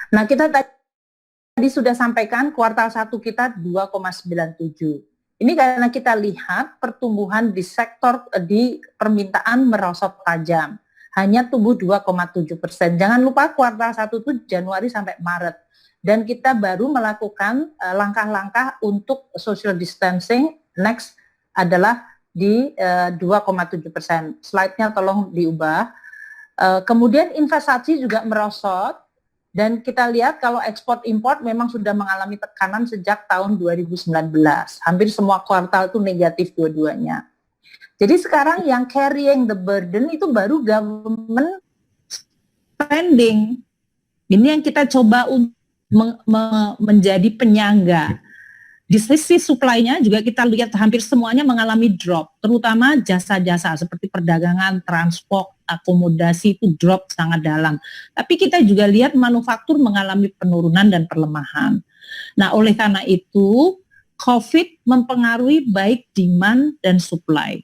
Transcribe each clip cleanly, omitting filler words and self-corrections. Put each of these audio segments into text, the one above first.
Nah, kita tadi sudah sampaikan kuartal 1 kita 2,97. Ini karena kita lihat pertumbuhan di sektor di permintaan merosot tajam. Hanya tumbuh 2,7%. Jangan lupa kuartal 1 itu Januari sampai Maret. Dan kita baru melakukan langkah-langkah untuk social distancing. Next adalah di 2,7%. Slide-nya tolong diubah. Kemudian investasi juga merosot. Dan kita lihat kalau ekspor import memang sudah mengalami tekanan sejak tahun 2019. Hampir semua kuartal itu negatif dua-duanya. Jadi sekarang yang carrying the burden itu baru government spending. Ini yang kita coba menjadi penyangga. Di sisi supply-nya juga kita lihat hampir semuanya mengalami drop, terutama jasa-jasa seperti perdagangan, transport, akomodasi itu drop sangat dalam. Tapi kita juga lihat manufaktur mengalami penurunan dan perlemahan. Nah, oleh karena itu, COVID mempengaruhi baik demand dan supply.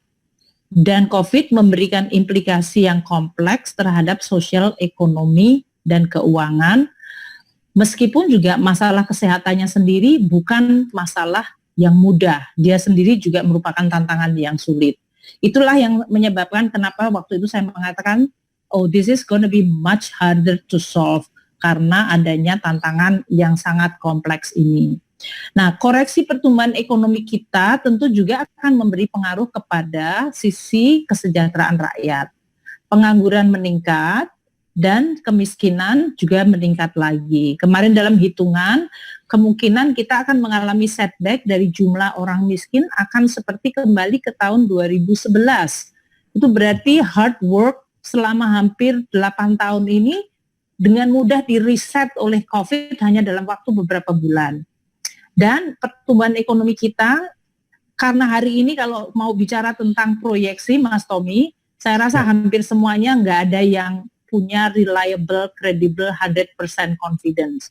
Dan COVID memberikan implikasi yang kompleks terhadap sosial ekonomi dan keuangan, meskipun juga masalah kesehatannya sendiri bukan masalah yang mudah, dia sendiri juga merupakan tantangan yang sulit. Itulah yang menyebabkan kenapa waktu itu saya mengatakan, oh this is gonna be much harder to solve, karena adanya tantangan yang sangat kompleks ini. Nah, koreksi pertumbuhan ekonomi kita tentu juga akan memberi pengaruh kepada sisi kesejahteraan rakyat. Pengangguran meningkat, dan kemiskinan juga meningkat lagi. Kemarin dalam hitungan, kemungkinan kita akan mengalami setback dari jumlah orang miskin akan seperti kembali ke tahun 2011. Itu berarti hard work selama hampir 8 tahun ini dengan mudah di-reset oleh COVID hanya dalam waktu beberapa bulan. Dan pertumbuhan ekonomi kita, karena hari ini kalau mau bicara tentang proyeksi, Mas Tommy, saya rasa hampir semuanya nggak ada yang punya reliable, credible, 100% confidence.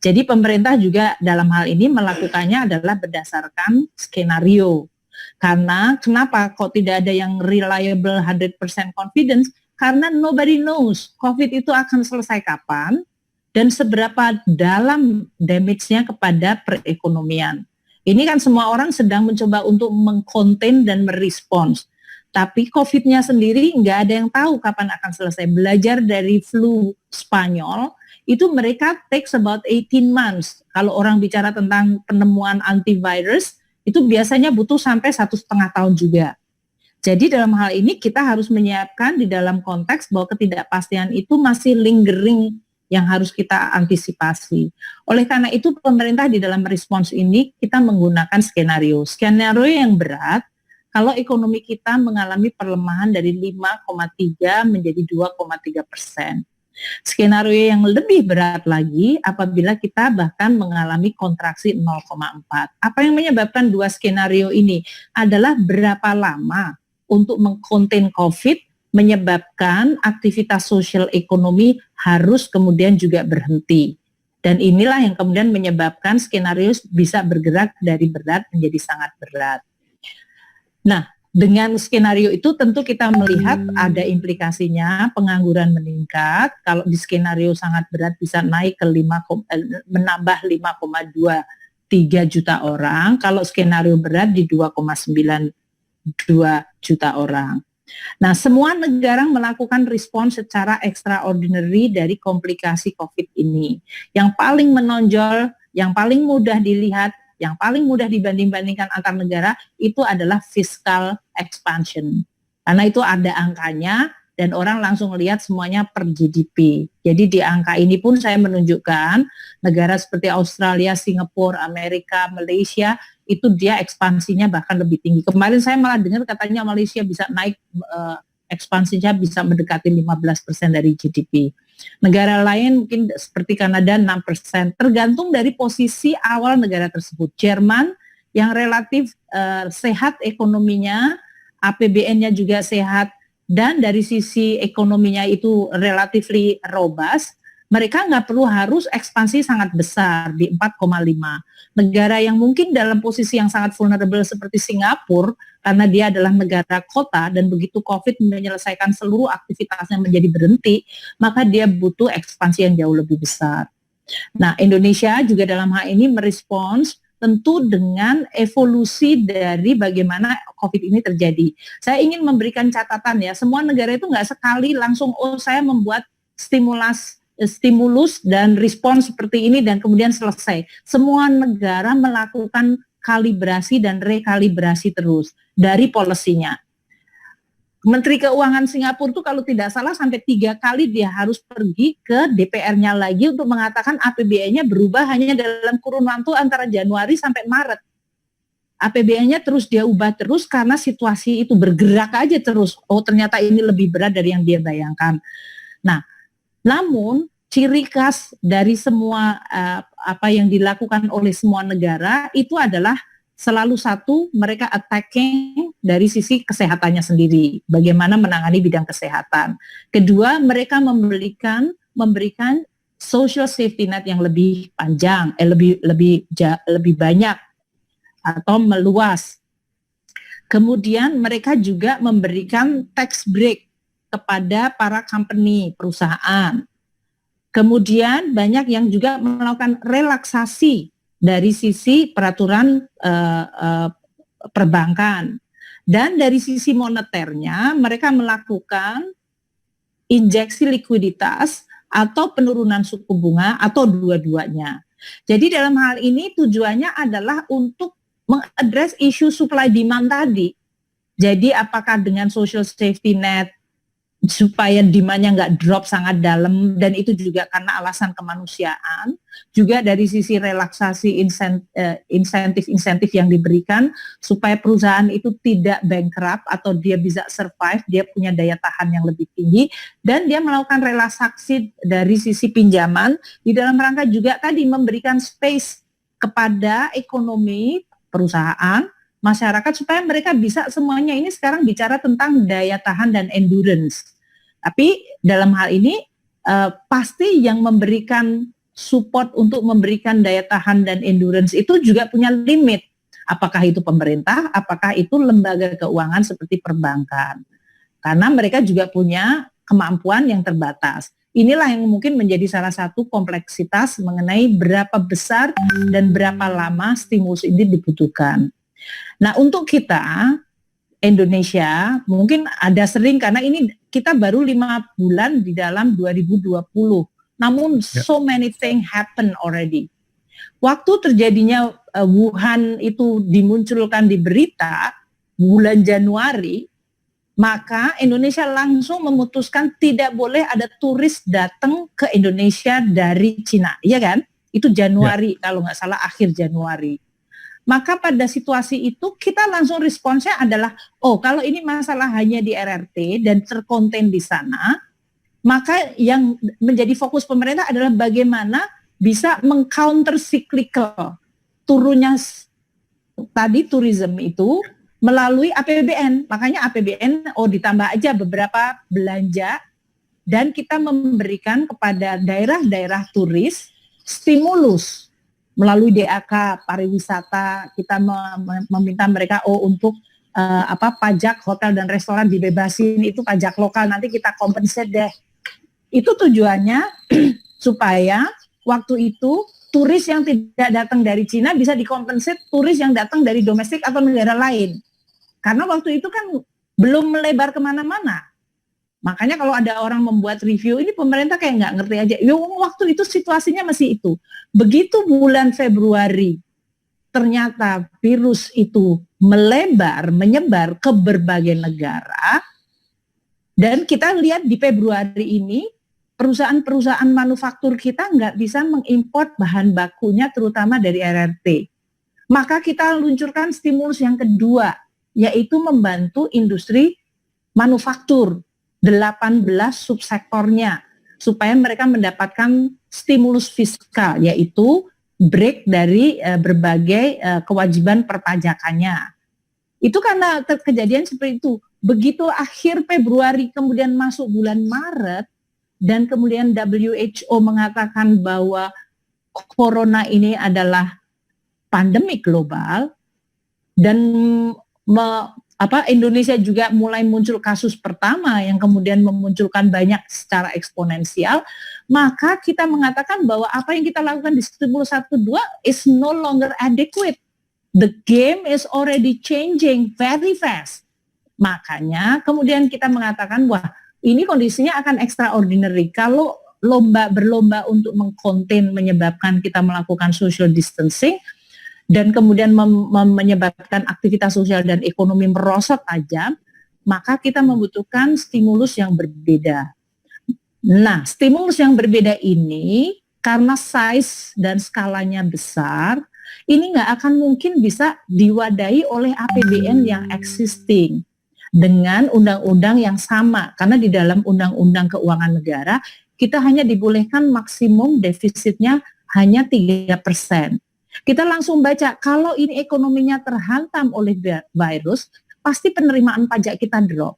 Jadi pemerintah juga dalam hal ini melakukannya adalah berdasarkan skenario. Karena kenapa kok tidak ada yang reliable 100% confidence? Karena nobody knows COVID itu akan selesai kapan dan seberapa dalam damage-nya kepada perekonomian. Ini kan semua orang sedang mencoba untuk mengkonten dan merespons. Tapi COVID-nya sendiri nggak ada yang tahu kapan akan selesai. Belajar dari flu Spanyol, itu mereka takes about 18 months. Kalau orang bicara tentang penemuan antivirus, itu biasanya butuh sampai 1,5 tahun juga. Jadi dalam hal ini kita harus menyiapkan di dalam konteks bahwa ketidakpastian itu masih lingering yang harus kita antisipasi. Oleh karena itu pemerintah di dalam respons ini kita menggunakan skenario. Skenario yang berat, kalau ekonomi kita mengalami perlemahan dari 5,3 menjadi 2,3%. Skenario yang lebih berat lagi apabila kita bahkan mengalami kontraksi 0,4. Apa yang menyebabkan dua skenario ini adalah berapa lama untuk mengkonten COVID menyebabkan aktivitas sosial ekonomi harus kemudian juga berhenti. Dan inilah yang kemudian menyebabkan skenario bisa bergerak dari berat menjadi sangat berat. Nah, dengan skenario itu tentu kita melihat ada implikasinya, pengangguran meningkat. Kalau di skenario sangat berat bisa naik ke menambah 5,23 juta orang. Kalau skenario berat di 2,92 juta orang. Nah, semua negara melakukan respons secara extraordinary dari komplikasi COVID ini. Yang paling menonjol, yang paling mudah dilihat, yang paling mudah dibanding-bandingkan antar negara itu adalah fiscal expansion. Karena itu ada angkanya dan orang langsung lihat semuanya per GDP. Jadi di angka ini pun saya menunjukkan negara seperti Australia, Singapura, Amerika, Malaysia itu dia ekspansinya bahkan lebih tinggi. Kemarin saya malah dengar katanya Malaysia bisa naik ekspansinya bisa mendekati 15% dari GDP. Negara lain mungkin seperti Kanada 6%, tergantung dari posisi awal negara tersebut. Jerman yang relatif sehat ekonominya, APBN-nya juga sehat, dan dari sisi ekonominya itu relatively robust, mereka nggak perlu harus ekspansi sangat besar di 4,5. Negara yang mungkin dalam posisi yang sangat vulnerable seperti Singapura, karena dia adalah negara kota dan begitu COVID menyelesaikan seluruh aktivitasnya menjadi berhenti, maka dia butuh ekspansi yang jauh lebih besar. Nah, Indonesia juga dalam hal ini merespons tentu dengan evolusi dari bagaimana COVID ini terjadi. Saya ingin memberikan catatan ya, semua negara itu nggak sekali langsung, oh saya membuat stimulus dan respons seperti ini dan kemudian selesai. Semua negara melakukan kalibrasi dan rekalibrasi terus dari polisinya. Menteri Keuangan Singapura itu kalau tidak salah sampai 3 kali dia harus pergi ke DPR-nya lagi untuk mengatakan APBN-nya berubah hanya dalam kurun waktu antara Januari sampai Maret. APBN-nya terus dia ubah terus karena situasi itu bergerak aja terus. Oh ternyata ini lebih berat dari yang dia bayangkan. Nah, namun ciri khas dari semua apa yang dilakukan oleh semua negara itu adalah selalu satu, mereka attacking dari sisi kesehatannya sendiri, bagaimana menangani bidang kesehatan. Kedua, mereka memberikan social safety net yang lebih panjang, lebih banyak atau meluas. Kemudian mereka juga memberikan tax break kepada para company, perusahaan. Kemudian banyak yang juga melakukan relaksasi dari sisi peraturan perbankan. Dan dari sisi moneternya, mereka melakukan injeksi likuiditas atau penurunan suku bunga atau dua-duanya. Jadi dalam hal ini tujuannya adalah untuk mengadres isu supply demand tadi. Jadi apakah dengan social safety net supaya demand-nya nggak drop sangat dalam, dan itu juga karena alasan kemanusiaan, juga dari sisi relaksasi insentif yang diberikan supaya perusahaan itu tidak bankrupt atau dia bisa survive, dia punya daya tahan yang lebih tinggi, dan dia melakukan relaksasi dari sisi pinjaman di dalam rangka juga tadi memberikan space kepada ekonomi perusahaan, masyarakat supaya mereka bisa semuanya ini sekarang bicara tentang daya tahan dan endurance. Tapi dalam hal ini pasti yang memberikan support untuk memberikan daya tahan dan endurance itu juga punya limit. Apakah itu pemerintah, apakah itu lembaga keuangan seperti perbankan. Karena mereka juga punya kemampuan yang terbatas. Inilah yang mungkin menjadi salah satu kompleksitas mengenai berapa besar dan berapa lama stimulus ini dibutuhkan. Nah, untuk kita Indonesia mungkin ada sering karena ini kita baru 5 bulan di dalam 2020. Namun so many things happen already. Waktu terjadinya Wuhan itu dimunculkan di berita bulan Januari, maka Indonesia langsung memutuskan tidak boleh ada turis datang ke Indonesia dari Cina, iya kan? Itu Januari kalau nggak salah akhir Januari. Maka pada situasi itu kita langsung responsnya adalah, oh kalau ini masalah hanya di RRT dan terkonten di sana, maka yang menjadi fokus pemerintah adalah bagaimana bisa meng-counter cyclical turunnya tadi tourism itu melalui APBN. Makanya APBN ditambah aja beberapa belanja dan kita memberikan kepada daerah-daerah turis stimulus melalui DAK pariwisata. Kita meminta mereka untuk pajak hotel dan restoran dibebasin, itu pajak lokal nanti kita compensate deh. Itu tujuannya supaya waktu itu turis yang tidak datang dari Cina bisa dikompensate turis yang datang dari domestik atau negara lain. Karena waktu itu kan belum melebar kemana-mana. Makanya kalau ada orang membuat review, ini pemerintah kayak nggak ngerti aja. Waktu itu situasinya masih itu. Begitu bulan Februari, ternyata virus itu menyebar ke berbagai negara. Dan kita lihat di Februari ini, perusahaan-perusahaan manufaktur kita nggak bisa mengimport bahan bakunya, terutama dari RRT. Maka kita luncurkan stimulus yang kedua, yaitu membantu industri manufaktur. 18 subsektornya supaya mereka mendapatkan stimulus fiskal, yaitu break dari berbagai kewajiban perpajakannya. Itu karena kejadian seperti itu. Begitu akhir Februari kemudian masuk bulan Maret dan kemudian WHO mengatakan bahwa corona ini adalah pandemi global dan Indonesia juga mulai muncul kasus pertama yang kemudian memunculkan banyak secara eksponensial, maka kita mengatakan bahwa apa yang kita lakukan di stimulus 1-2 is no longer adequate. The game is already changing very fast. Makanya kemudian kita mengatakan wah ini kondisinya akan extraordinary kalau berlomba untuk mengkonten menyebabkan kita melakukan social distancing dan kemudian menyebabkan aktivitas sosial dan ekonomi merosot tajam, maka kita membutuhkan stimulus yang berbeda. Nah, stimulus yang berbeda ini karena size dan skalanya besar, ini nggak akan mungkin bisa diwadahi oleh APBN yang existing dengan undang-undang yang sama, karena di dalam undang-undang keuangan negara kita hanya dibolehkan maksimum defisitnya hanya 3%. Kita langsung baca, kalau ini ekonominya terhantam oleh virus, pasti penerimaan pajak kita drop.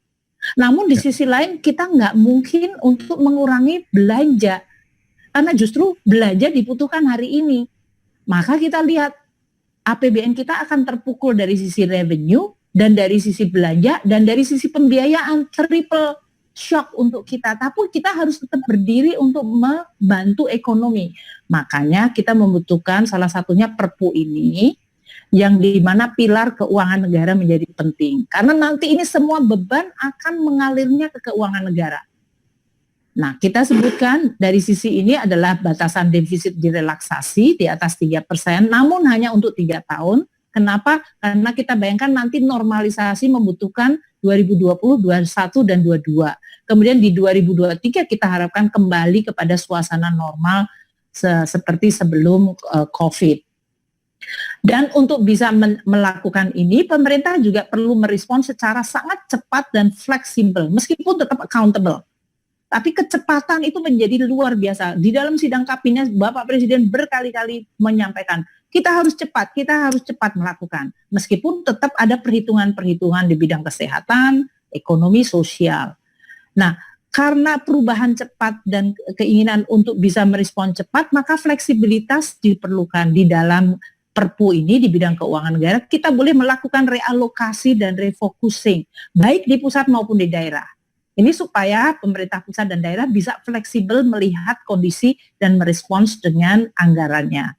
Namun di sisi lain kita nggak mungkin untuk mengurangi belanja, karena justru belanja dibutuhkan hari ini. Maka kita lihat APBN kita akan terpukul dari sisi revenue, dan dari sisi belanja, dan dari sisi pembiayaan, triple shock untuk kita, tapi kita harus tetap berdiri untuk membantu ekonomi. Makanya kita membutuhkan salah satunya Perpu ini, yang dimana pilar keuangan negara menjadi penting. Karena nanti ini semua beban akan mengalirnya ke keuangan negara. Nah, kita sebutkan dari sisi ini adalah batasan defisit direlaksasi di atas 3%, namun hanya untuk 3 tahun. Kenapa? Karena kita bayangkan nanti normalisasi membutuhkan 2020, 21, dan 22. Kemudian di 2023 kita harapkan kembali kepada suasana normal seperti sebelum COVID. Dan untuk bisa melakukan ini, pemerintah juga perlu merespons secara sangat cepat dan fleksibel, meskipun tetap accountable. Tapi kecepatan itu menjadi luar biasa. Di dalam sidang kabinet, Bapak Presiden berkali-kali menyampaikan, kita harus cepat melakukan. Meskipun tetap ada perhitungan-perhitungan di bidang kesehatan, ekonomi, sosial. Nah, karena perubahan cepat dan keinginan untuk bisa merespon cepat, maka fleksibilitas diperlukan di dalam Perpu ini di bidang keuangan negara. Kita boleh melakukan realokasi dan refocusing, baik di pusat maupun di daerah. Ini supaya pemerintah pusat dan daerah bisa fleksibel melihat kondisi dan merespons dengan anggarannya.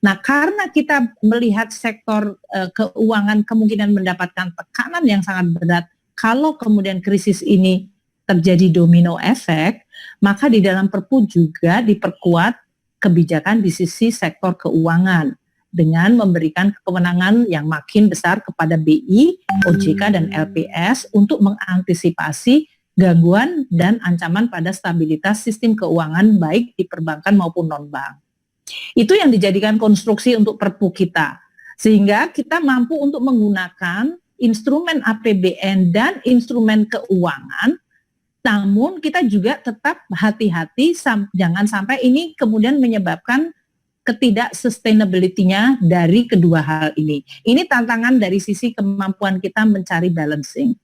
Nah, karena kita melihat sektor keuangan kemungkinan mendapatkan tekanan yang sangat berat, kalau kemudian krisis ini terjadi domino efek, maka di dalam Perpu juga diperkuat kebijakan di sisi sektor keuangan dengan memberikan kewenangan yang makin besar kepada BI, OJK, dan LPS untuk mengantisipasi gangguan dan ancaman pada stabilitas sistem keuangan baik di perbankan maupun non-bank. Itu yang dijadikan konstruksi untuk Perpu kita, sehingga kita mampu untuk menggunakan instrumen APBN dan instrumen keuangan, namun kita juga tetap hati-hati jangan sampai ini kemudian menyebabkan ketidak sustainability-nya dari kedua hal ini. Ini tantangan dari sisi kemampuan kita mencari balancing.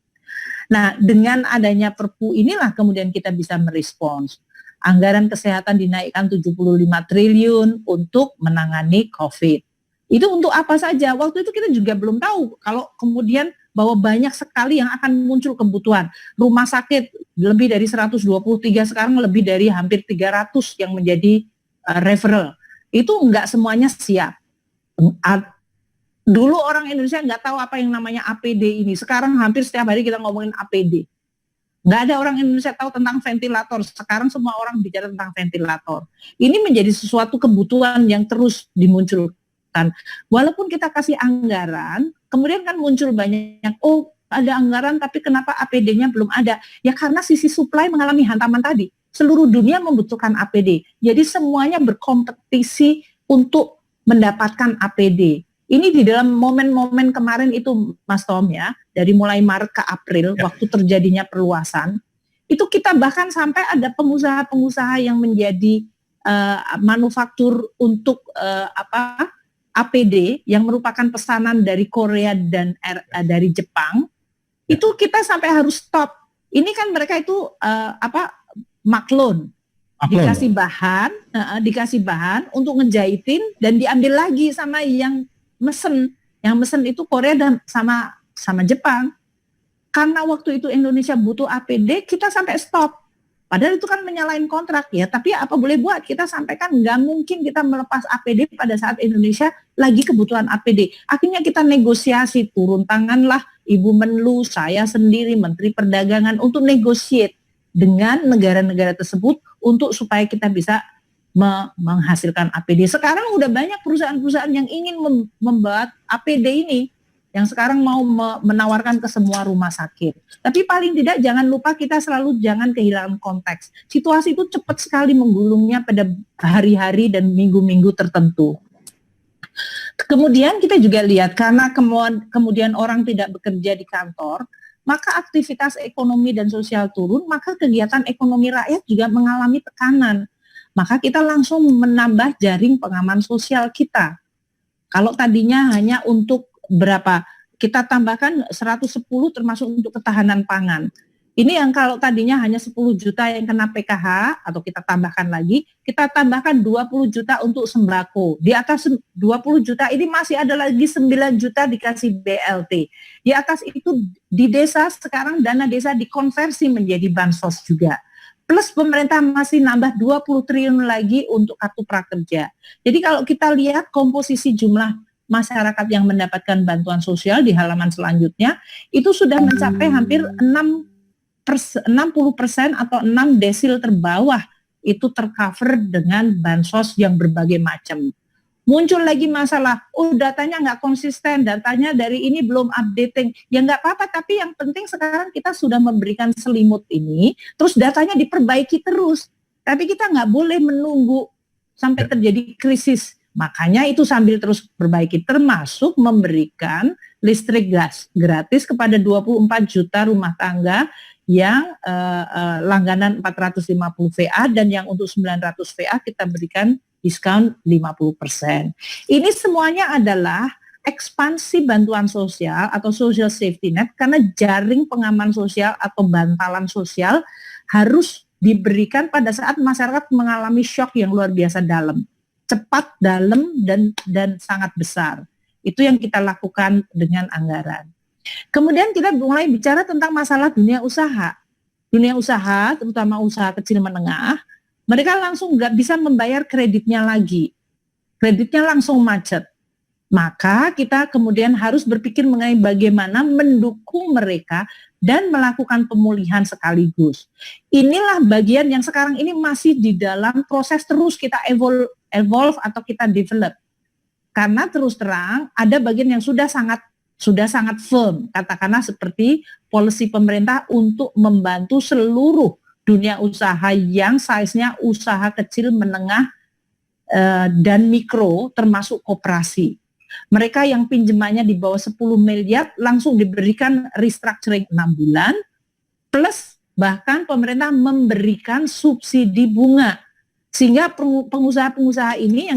Nah, dengan adanya Perpu inilah kemudian kita bisa merespons. Anggaran kesehatan dinaikkan 75 triliun untuk menangani COVID. Itu untuk apa saja? Waktu itu kita juga belum tahu kalau kemudian bahwa banyak sekali yang akan muncul kebutuhan. Rumah sakit lebih dari 123, sekarang lebih dari hampir 300 yang menjadi referral. Itu enggak semuanya siap. Dulu orang Indonesia nggak tahu apa yang namanya APD ini. Sekarang hampir setiap hari kita ngomongin APD. Nggak ada orang Indonesia tahu tentang ventilator. Sekarang semua orang bicara tentang ventilator. Ini menjadi sesuatu kebutuhan yang terus dimunculkan. Walaupun kita kasih anggaran, kemudian kan muncul banyak, oh ada anggaran tapi kenapa APD-nya belum ada? Ya karena sisi supply mengalami hantaman tadi. Seluruh dunia membutuhkan APD. Jadi semuanya berkompetisi untuk mendapatkan APD. Ini di dalam momen-momen kemarin itu Mas Tom ya, dari mulai Maret ke April waktu terjadinya perluasan, itu kita bahkan sampai ada pengusaha-pengusaha yang menjadi manufaktur untuk APD yang merupakan pesanan dari Korea dan dari Jepang, itu kita sampai harus stop. Ini kan mereka itu maklun. Dikasih bahan untuk ngejahitin dan diambil lagi sama yang mesen itu Korea dan sama Jepang. karena waktu itu Indonesia butuh APD, kita sampai stop. Padahal itu kan menyalahin kontrak ya, tapi apa boleh buat, kita sampaikan nggak mungkin kita melepas APD pada saat Indonesia lagi kebutuhan APD. Akhirnya kita negosiasi, turun tanganlah Ibu Menlu, saya sendiri, Menteri Perdagangan untuk negotiate dengan negara-negara tersebut untuk supaya kita bisa menghasilkan APD. Sekarang udah banyak perusahaan-perusahaan yang ingin membuat APD ini, yang sekarang mau menawarkan ke semua rumah sakit. Tapi paling tidak jangan lupa kita selalu jangan kehilangan konteks. Situasi itu cepat sekali menggulungnya pada hari-hari dan minggu-minggu tertentu. Kemudian kita juga lihat karena kemudian orang tidak bekerja di kantor, maka aktivitas ekonomi dan sosial turun, maka kegiatan ekonomi rakyat juga mengalami tekanan. Maka kita langsung menambah jaring pengaman sosial kita. Kalau tadinya hanya untuk berapa, kita tambahkan 110 termasuk untuk ketahanan pangan. Ini yang kalau tadinya hanya 10 juta yang kena PKH, atau kita tambahkan lagi, kita tambahkan 20 juta untuk sembako. Di atas 20 juta ini masih ada lagi 9 juta dikasih BLT. Di atas itu di desa sekarang dana desa dikonversi menjadi bansos juga. Plus pemerintah masih nambah 20 triliun lagi untuk kartu prakerja. Jadi kalau kita lihat komposisi jumlah masyarakat yang mendapatkan bantuan sosial di halaman selanjutnya, itu sudah mencapai hampir 60% atau 6 desil terbawah itu tercover dengan bansos yang berbagai macam. Muncul lagi masalah, datanya nggak konsisten, datanya dari ini belum updating. Ya nggak apa-apa, tapi yang penting sekarang kita sudah memberikan selimut ini, terus datanya diperbaiki terus. Tapi kita nggak boleh menunggu sampai terjadi krisis. Makanya itu sambil terus perbaiki, termasuk memberikan listrik gas gratis kepada 24 juta rumah tangga yang langganan 450 VA, dan yang untuk 900 VA kita berikan diskon 50%. Ini semuanya adalah ekspansi bantuan sosial atau social safety net, karena jaring pengaman sosial atau bantalan sosial harus diberikan pada saat masyarakat mengalami shock yang luar biasa dalam. Cepat, dalam, dan sangat besar. Itu yang kita lakukan dengan anggaran. Kemudian kita mulai bicara tentang masalah dunia usaha. Dunia usaha, terutama usaha kecil menengah, mereka langsung nggak bisa membayar kreditnya lagi. Kreditnya langsung macet. Maka kita kemudian harus berpikir mengenai bagaimana mendukung mereka dan melakukan pemulihan sekaligus. Inilah bagian yang sekarang ini masih di dalam proses terus kita evolve atau kita develop. Karena terus terang ada bagian yang sudah sangat firm, katakanlah seperti policy pemerintah untuk membantu seluruh dunia usaha yang size-nya usaha kecil, menengah, dan mikro, termasuk koperasi. Mereka yang pinjamannya di bawah 10 miliar langsung diberikan restructuring 6 bulan, plus bahkan pemerintah memberikan subsidi bunga. Sehingga pengusaha-pengusaha ini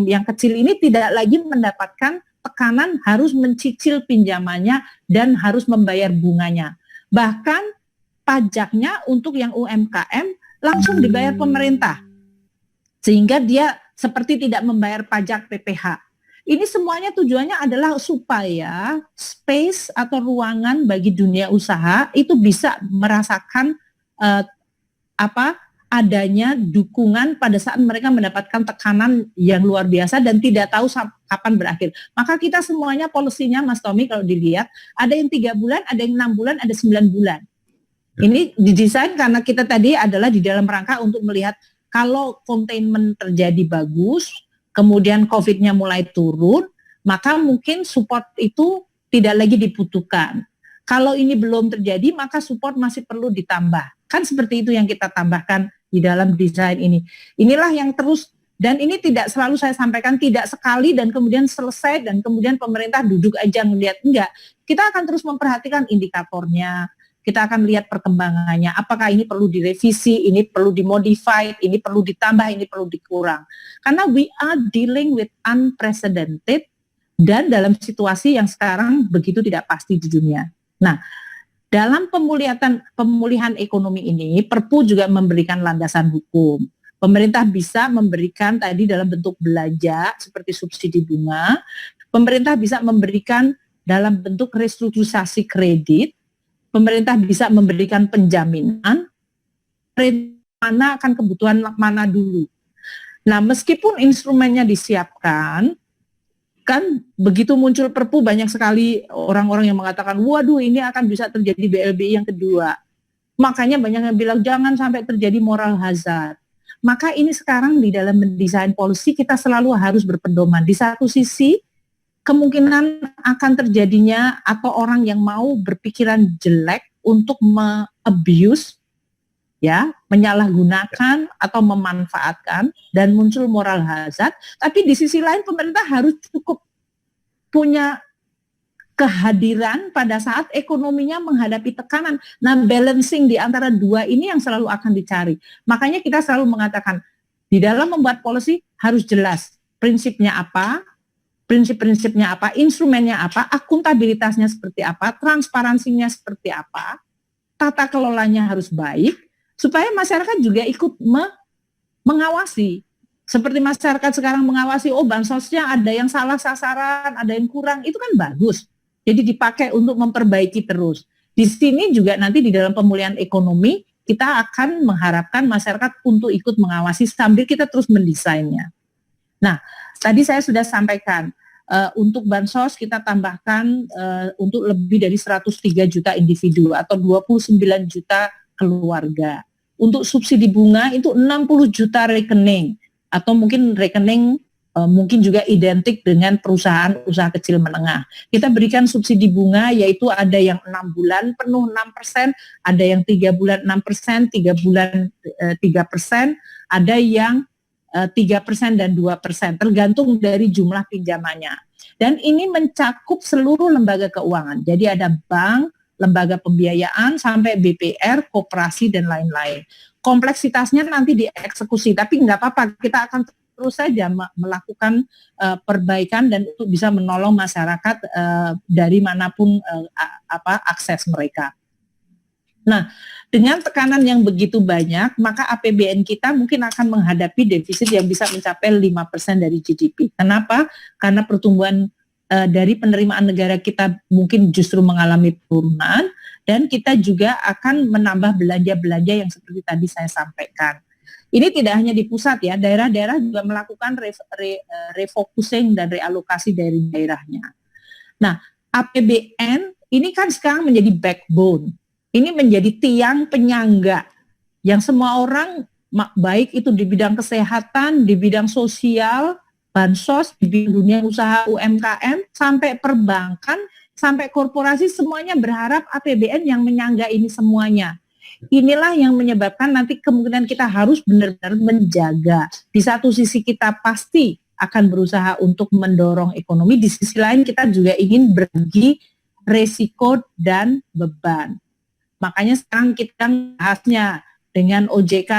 yang kecil ini tidak lagi mendapatkan tekanan harus mencicil pinjamannya dan harus membayar bunganya. Bahkan pajaknya untuk yang UMKM langsung dibayar pemerintah. Sehingga dia seperti tidak membayar pajak PPh. Ini semuanya tujuannya adalah supaya space atau ruangan bagi dunia usaha itu bisa merasakan adanya dukungan pada saat mereka mendapatkan tekanan yang luar biasa dan tidak tahu kapan berakhir. Maka kita semuanya polisinya, Mas Tommy, kalau dilihat ada yang 3 bulan, ada yang 6 bulan, ada 9 bulan. Ini didesain karena kita tadi adalah di dalam rangka untuk melihat kalau containment terjadi bagus, kemudian COVID-nya mulai turun, maka mungkin support itu tidak lagi dibutuhkan. Kalau ini belum terjadi, maka support masih perlu ditambah. Kan seperti itu yang kita tambahkan di dalam desain ini. Inilah yang terus, dan ini tidak selalu saya sampaikan, tidak sekali dan kemudian selesai dan kemudian pemerintah duduk aja ngelihat. Enggak, kita akan terus memperhatikan indikatornya, kita akan lihat perkembangannya, apakah ini perlu direvisi, ini perlu dimodify, ini perlu ditambah, ini perlu dikurang. Karena we are dealing with unprecedented dan dalam situasi yang sekarang begitu tidak pasti di dunia. Nah, dalam pemulihan ekonomi ini, Perpu juga memberikan landasan hukum. Pemerintah bisa memberikan tadi dalam bentuk belanja seperti subsidi bunga, pemerintah bisa memberikan dalam bentuk restrukturisasi kredit, pemerintah bisa memberikan penjaminan mana akan kebutuhan mana dulu. Nah, meskipun instrumennya disiapkan, kan begitu muncul Perpu banyak sekali orang-orang yang mengatakan, waduh ini akan bisa terjadi BLBI yang kedua. Makanya banyak yang bilang jangan sampai terjadi moral hazard. Maka ini sekarang di dalam mendesain policy kita selalu harus berpedoman. Di satu sisi kemungkinan akan terjadinya atau orang yang mau berpikiran jelek untuk abuse, ya, menyalahgunakan atau memanfaatkan dan muncul moral hazard. Tapi di sisi lain pemerintah harus cukup punya kehadiran pada saat ekonominya menghadapi tekanan. Nah, balancing di antara dua ini yang selalu akan dicari. Makanya kita selalu mengatakan di dalam membuat policy harus jelas prinsipnya apa, prinsip-prinsipnya apa, instrumennya apa, akuntabilitasnya seperti apa, transparansinya seperti apa, tata kelolanya harus baik, supaya masyarakat juga ikut mengawasi. Seperti masyarakat sekarang mengawasi, oh bansosnya ada yang salah sasaran, ada yang kurang, itu kan bagus. Jadi dipakai untuk memperbaiki terus. Di sini juga nanti di dalam pemulihan ekonomi, kita akan mengharapkan masyarakat untuk ikut mengawasi sambil kita terus mendesainnya. Nah, tadi saya sudah sampaikan, untuk bansos kita tambahkan untuk lebih dari 103 juta individu atau 29 juta keluarga. Untuk subsidi bunga itu 60 juta rekening atau mungkin rekening mungkin juga identik dengan perusahaan usaha kecil menengah. Kita berikan subsidi bunga yaitu ada yang 6 bulan penuh 6%, ada yang 3 bulan 6%, 3 bulan 3%, ada yang 3% dan 2%, tergantung dari jumlah pinjamannya. Dan ini mencakup seluruh lembaga keuangan. Jadi ada bank, lembaga pembiayaan, sampai BPR, koperasi, dan lain-lain. Kompleksitasnya nanti dieksekusi, tapi nggak apa-apa, kita akan terus saja melakukan perbaikan dan untuk bisa menolong masyarakat dari manapun akses mereka. Nah, dengan tekanan yang begitu banyak, maka APBN kita mungkin akan menghadapi defisit yang bisa mencapai 5% dari GDP. Kenapa? Karena pertumbuhan dari penerimaan negara kita mungkin justru mengalami penurunan, dan kita juga akan menambah belanja-belanja yang seperti tadi saya sampaikan. Ini tidak hanya di pusat ya, daerah-daerah juga melakukan refocusing dan realokasi dari daerahnya. Nah, APBN ini kan sekarang menjadi backbone. Ini menjadi tiang penyangga yang semua orang, baik itu di bidang kesehatan, di bidang sosial, bansos, di bidang dunia usaha UMKM, sampai perbankan, sampai korporasi, semuanya berharap APBN yang menyangga ini semuanya. Inilah yang menyebabkan nanti kemungkinan kita harus benar-benar menjaga. Di satu sisi kita pasti akan berusaha untuk mendorong ekonomi, di sisi lain kita juga ingin berbagi resiko dan beban. Makanya sekarang kita bahasnya dengan OJK,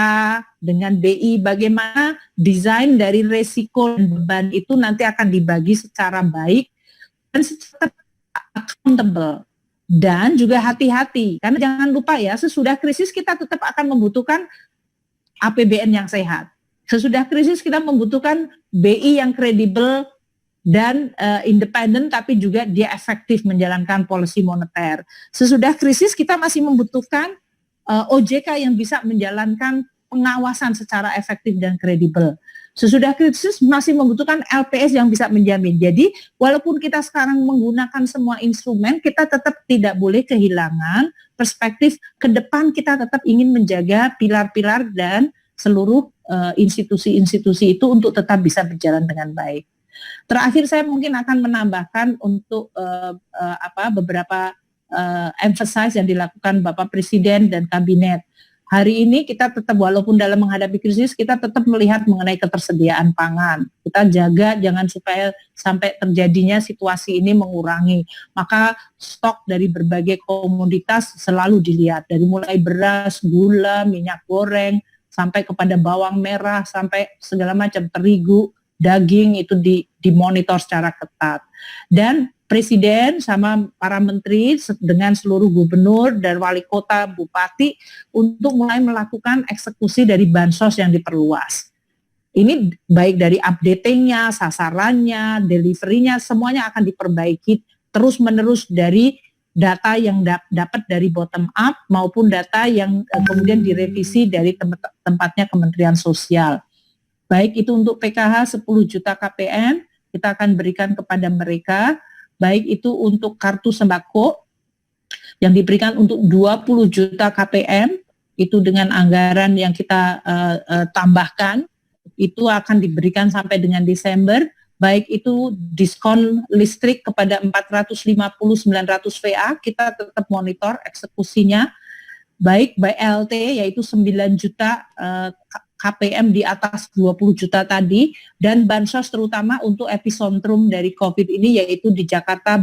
dengan BI, bagaimana desain dari resiko dan beban itu nanti akan dibagi secara baik dan secara accountable. Dan juga hati-hati, karena jangan lupa ya, sesudah krisis kita tetap akan membutuhkan APBN yang sehat. Sesudah krisis kita membutuhkan BI yang kredibel dan independen, tapi juga dia efektif menjalankan polisi moneter. Sesudah krisis kita masih membutuhkan OJK yang bisa menjalankan pengawasan secara efektif dan kredibel. Sesudah krisis masih membutuhkan LPS yang bisa menjamin. Jadi walaupun kita sekarang menggunakan semua instrumen, kita tetap tidak boleh kehilangan perspektif ke depan. Kita tetap ingin menjaga pilar-pilar dan seluruh institusi-institusi itu untuk tetap bisa berjalan dengan baik. Terakhir saya mungkin akan menambahkan untuk beberapa emphasize yang dilakukan Bapak Presiden dan Kabinet. Hari ini kita tetap, walaupun dalam menghadapi krisis, kita tetap melihat mengenai ketersediaan pangan. Kita jaga jangan supaya sampai terjadinya situasi ini mengurangi. Maka stok dari berbagai komoditas selalu dilihat, dari mulai beras, gula, minyak goreng, sampai kepada bawang merah, sampai segala macam terigu, daging itu dimonitor secara ketat. Dan Presiden sama para menteri dengan seluruh gubernur dan wali kota, bupati untuk mulai melakukan eksekusi dari bansos yang diperluas. Ini baik dari updating-nya, sasarannya, delivery-nya, semuanya akan diperbaiki terus-menerus dari data yang dapat dari bottom up maupun data yang kemudian direvisi dari tempatnya Kementerian Sosial. Baik itu untuk PKH 10 juta KPM, kita akan berikan kepada mereka, baik itu untuk kartu sembako yang diberikan untuk 20 juta KPM, itu dengan anggaran yang kita tambahkan, itu akan diberikan sampai dengan Desember, baik itu diskon listrik kepada 450-900 VA, kita tetap monitor eksekusinya, baik BLT yaitu 9 juta KPM di atas 20 juta tadi, dan bansos terutama untuk epicentrum dari COVID ini yaitu di Jakarta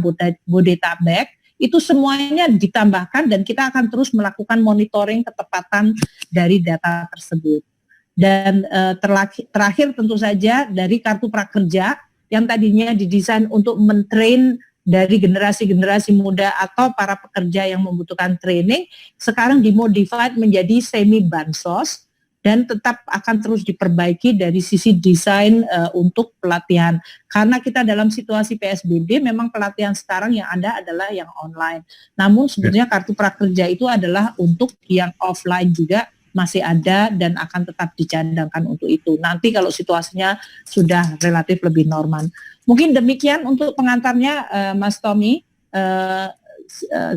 Bodetabek, itu semuanya ditambahkan dan kita akan terus melakukan monitoring ketepatan dari data tersebut. Dan terakhir tentu saja dari kartu prakerja yang tadinya didesain untuk mentrain dari generasi-generasi muda atau para pekerja yang membutuhkan training, sekarang dimodified menjadi semi bansos dan tetap akan terus diperbaiki dari sisi desain untuk pelatihan. Karena kita dalam situasi PSBB, memang pelatihan sekarang yang ada adalah yang online. Namun sebetulnya kartu prakerja itu adalah untuk yang offline juga masih ada dan akan tetap dicadangkan untuk itu. Nanti kalau situasinya sudah relatif lebih normal. Mungkin demikian untuk pengantarnya Mas Tommy.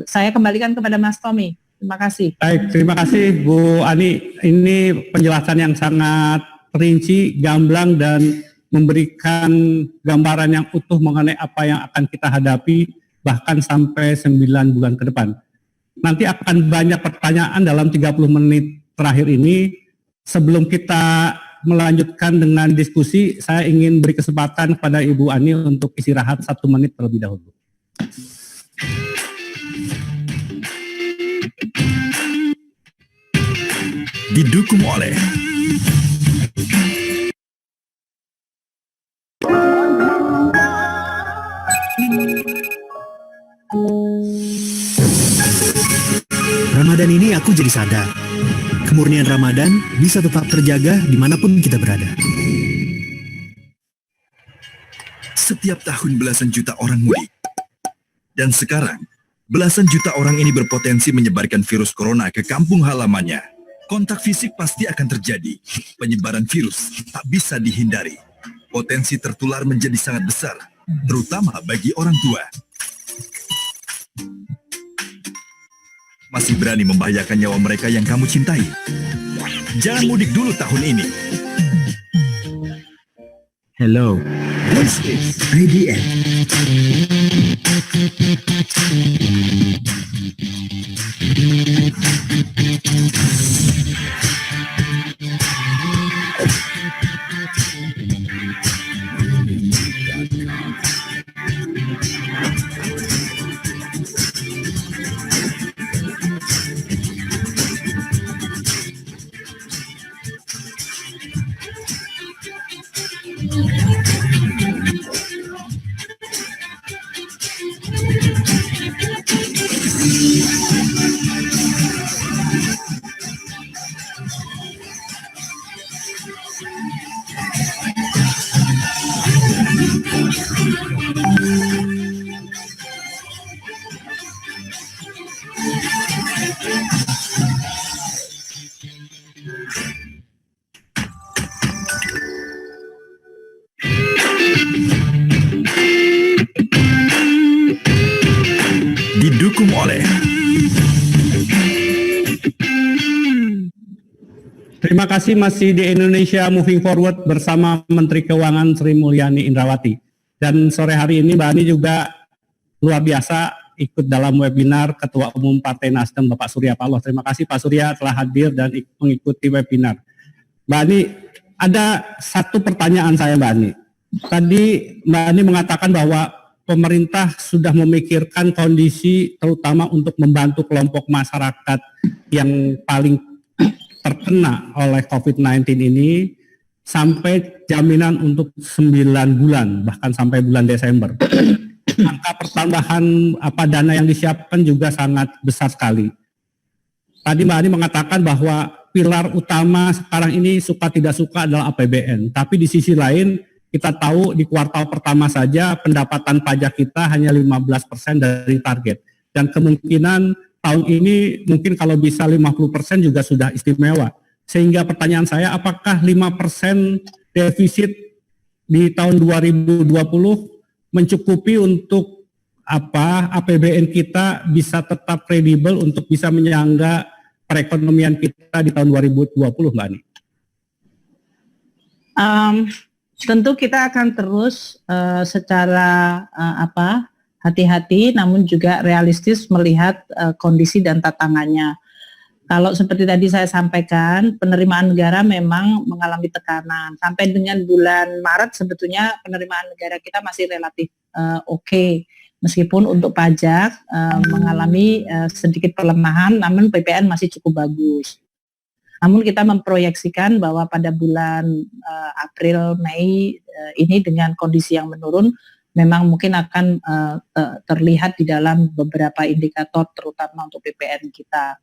Saya kembalikan kepada Mas Tommy. Terima kasih. Baik, terima kasih Bu Ani. Ini penjelasan yang sangat rinci, gamblang, dan memberikan gambaran yang utuh mengenai apa yang akan kita hadapi bahkan sampai 9 bulan ke depan. Nanti akan banyak pertanyaan dalam 30 menit terakhir ini. Sebelum kita melanjutkan dengan diskusi, saya ingin beri kesempatan kepada Ibu Ani untuk istirahat 1 menit terlebih dahulu. Didukung oleh Ramadan ini aku jadi sadar, kemurnian Ramadan bisa tetap terjaga dimanapun kita berada. setiap tahun belasan juta orang mudik. Dan sekarang, belasan juta orang ini berpotensi menyebarkan virus corona ke kampung halamannya. Kontak fisik pasti akan terjadi. Penyebaran virus tak bisa dihindari. Potensi tertular menjadi sangat besar, terutama bagi orang tua. Masih berani membahayakan nyawa mereka yang kamu cintai? Jangan mudik dulu tahun ini. Hello, this is IDN. Didukung oleh Terima kasih, masih di Indonesia Moving Forward bersama Menteri Keuangan Sri Mulyani Indrawati. Dan sore hari ini Mbak Ani juga luar biasa ikut dalam webinar Ketua Umum Partai Nasdem Bapak Surya Paloh. Terima kasih Pak Surya telah hadir dan mengikuti webinar. Mbak Ani, ada satu pertanyaan saya Mbak Ani. Tadi Mbak Ani mengatakan bahwa pemerintah sudah memikirkan kondisi terutama untuk membantu kelompok masyarakat yang paling terkena oleh COVID-19 ini sampai jaminan untuk 9 bulan, bahkan sampai bulan Desember. Angka pertambahan dana yang disiapkan juga sangat besar sekali. Tadi Mbak Ani mengatakan bahwa pilar utama sekarang ini suka tidak suka adalah APBN. Tapi di sisi lain kita tahu di kuartal pertama saja pendapatan pajak kita hanya 15% dari target. dan kemungkinan tahun ini mungkin kalau bisa 50% juga sudah istimewa. Sehingga pertanyaan saya, apakah 5% defisit di tahun 2020 mencukupi untuk APBN kita bisa tetap kredibel untuk bisa menyangga perekonomian kita di tahun 2020, Mbak Ani? Tentu kita akan terus secara hati-hati, namun juga realistis melihat kondisi dan tantangannya. Kalau seperti tadi saya sampaikan, penerimaan negara memang mengalami tekanan. Sampai dengan bulan Maret sebetulnya penerimaan negara kita masih relatif oke. Meskipun untuk pajak mengalami sedikit pelemahan, namun PPN masih cukup bagus. Namun kita memproyeksikan bahwa pada bulan April, Mei ini dengan kondisi yang menurun, memang mungkin akan terlihat di dalam beberapa indikator terutama untuk PPN kita.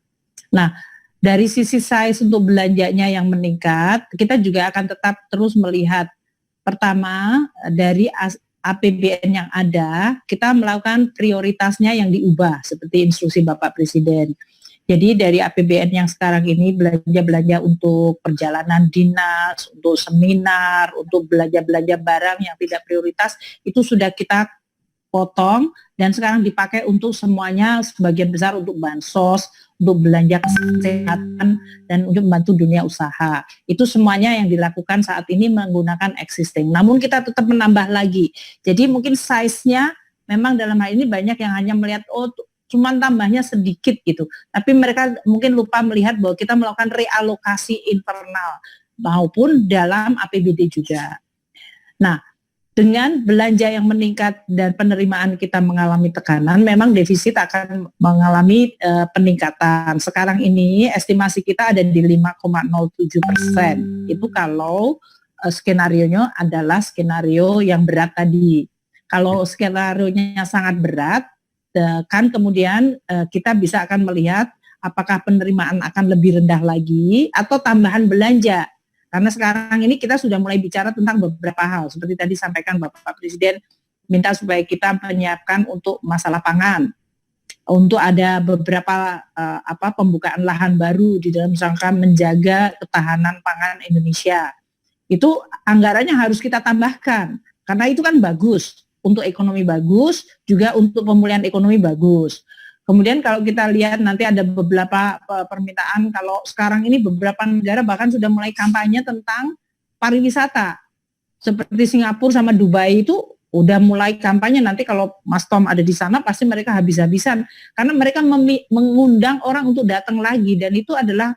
Nah, dari sisi size untuk belanjanya yang meningkat, kita juga akan tetap terus melihat, pertama dari APBN yang ada, kita melakukan prioritasnya yang diubah seperti instruksi Bapak Presiden. Jadi dari APBN yang sekarang ini belanja-belanja untuk perjalanan dinas, untuk seminar, untuk belanja-belanja barang yang tidak prioritas, itu sudah kita potong dan sekarang dipakai untuk semuanya, sebagian besar untuk bansos, untuk belanja kesehatan, dan untuk membantu dunia usaha. Itu semuanya yang dilakukan saat ini menggunakan existing. Namun kita tetap menambah lagi. Jadi mungkin size-nya memang dalam hal ini banyak yang hanya melihat, cuman tambahnya sedikit gitu. Tapi mereka mungkin lupa melihat bahwa kita melakukan realokasi internal maupun dalam APBD juga. Nah, dengan belanja yang meningkat dan penerimaan kita mengalami tekanan, memang defisit akan mengalami peningkatan. Sekarang ini estimasi kita ada di 5,07%. Itu kalau skenarionya adalah skenario yang berat tadi. Kalau skenarionya sangat berat, kan kemudian kita bisa akan melihat apakah penerimaan akan lebih rendah lagi atau tambahan belanja. Karena sekarang ini kita sudah mulai bicara tentang beberapa hal. Seperti tadi sampaikan Bapak Presiden minta supaya kita menyiapkan untuk masalah pangan. Untuk ada beberapa pembukaan lahan baru di dalam rangka menjaga ketahanan pangan Indonesia. Itu anggarannya harus kita tambahkan. Karena itu kan bagus. Untuk ekonomi bagus, juga untuk pemulihan ekonomi bagus. Kemudian kalau kita lihat nanti ada beberapa permintaan, kalau sekarang ini beberapa negara bahkan sudah mulai kampanye tentang pariwisata. Seperti Singapura sama Dubai itu udah mulai kampanye, nanti kalau Mas Tom ada di sana pasti mereka habis-habisan. Karena mereka mengundang orang untuk datang lagi, dan itu adalah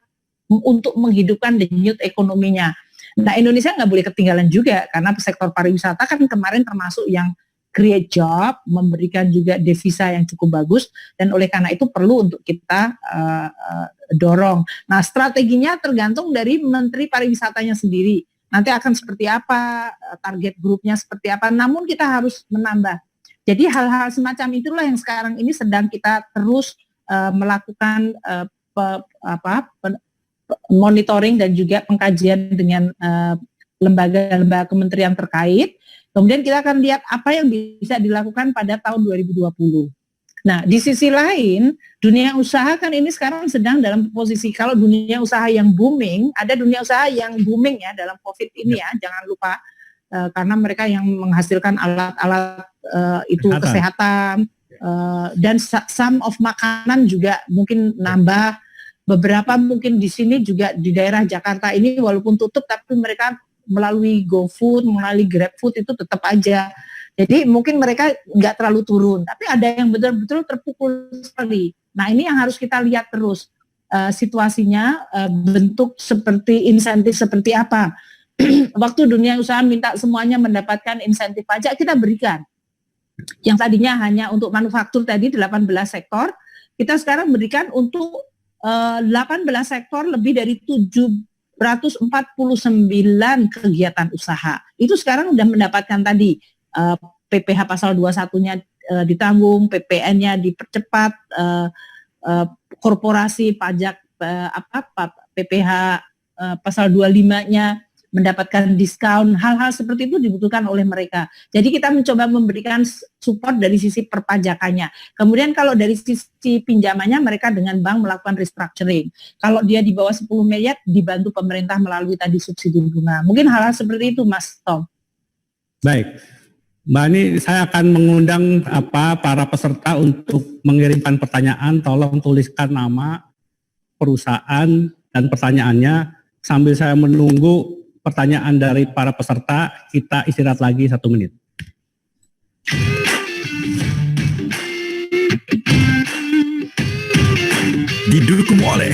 untuk menghidupkan denyut ekonominya. Nah, Indonesia nggak boleh ketinggalan juga, karena sektor pariwisata kan kemarin termasuk yang create job, memberikan juga devisa yang cukup bagus, dan oleh karena itu perlu untuk kita dorong. Nah, strateginya tergantung dari Menteri Pariwisatanya sendiri. Nanti akan seperti apa, target grupnya seperti apa, namun kita harus menambah. Jadi hal-hal semacam itulah yang sekarang ini sedang kita terus melakukan monitoring dan juga pengkajian dengan lembaga-lembaga kementerian terkait. Kemudian kita akan lihat apa yang bisa dilakukan pada tahun 2020. Nah, di sisi lain, dunia usaha kan ini sekarang sedang dalam posisi, kalau dunia usaha yang booming, ada dunia usaha yang booming ya dalam COVID ini ya, jangan lupa, karena mereka yang menghasilkan alat-alat itu kesehatan, dan some of makanan juga mungkin nambah, beberapa mungkin di sini juga di daerah Jakarta ini walaupun tutup, tapi mereka melalui GoFood, melalui GrabFood itu tetap aja. Jadi mungkin mereka nggak terlalu turun, tapi ada yang betul-betul terpukul sekali. Nah, ini yang harus kita lihat terus situasinya, bentuk seperti insentif seperti apa. Waktu dunia usaha minta semuanya mendapatkan insentif pajak, kita berikan. Yang tadinya hanya untuk manufaktur tadi 18 sektor, kita sekarang berikan untuk 18 sektor lebih dari 749 kegiatan usaha. Itu sekarang sudah mendapatkan tadi PPh pasal 21-nya ditanggung, PPN-nya dipercepat, korporasi pajak PPh pasal 25-nya mendapatkan diskon, hal-hal seperti itu dibutuhkan oleh mereka. Jadi kita mencoba memberikan support dari sisi perpajakannya. Kemudian kalau dari sisi pinjamannya, mereka dengan bank melakukan restructuring. Kalau dia di bawah 10 miliar, dibantu pemerintah melalui tadi subsidi bunga. Mungkin hal-hal seperti itu, Mas Tom. Baik, Mbak Ani, saya akan mengundang para peserta untuk mengirimkan pertanyaan. Tolong tuliskan nama, perusahaan, dan pertanyaannya. Sambil saya menunggu pertanyaan dari para peserta, kita istirahat lagi 1 menit. Didukung oleh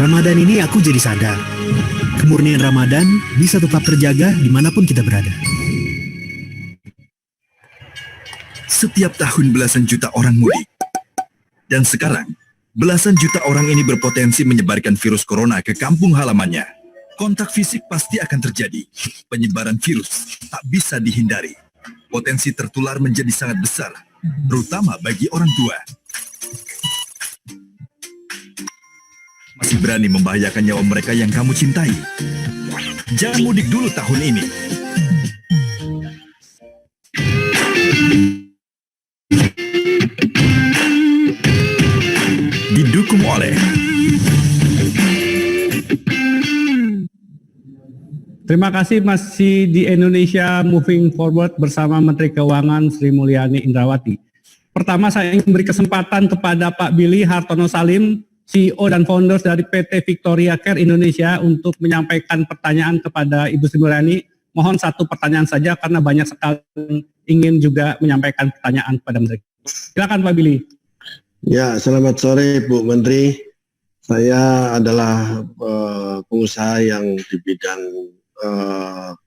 Ramadan ini aku jadi sadar, kemurnian Ramadan bisa tetap terjaga dimanapun kita berada. setiap tahun belasan juta orang mudik. Dan sekarang, belasan juta orang ini berpotensi menyebarkan virus corona ke kampung halamannya. Kontak fisik pasti akan terjadi. Penyebaran virus tak bisa dihindari. Potensi tertular menjadi sangat besar, terutama bagi orang tua. Masih berani membahayakan nyawa mereka yang kamu cintai? Jangan mudik dulu tahun ini. Didukung oleh Terima kasih, masih di Indonesia Moving Forward bersama Menteri Keuangan Sri Mulyani Indrawati. Pertama, saya ingin beri kesempatan kepada Pak Billy Hartono Salim, CEO dan Founders dari PT Victoria Care Indonesia, untuk menyampaikan pertanyaan kepada Ibu Sri Mulyani. Mohon 1 pertanyaan saja karena banyak sekali ingin juga menyampaikan pertanyaan kepada Menteri. Silakan Pak Billy. Ya, selamat sore Bu Menteri. Saya adalah pengusaha yang di bidang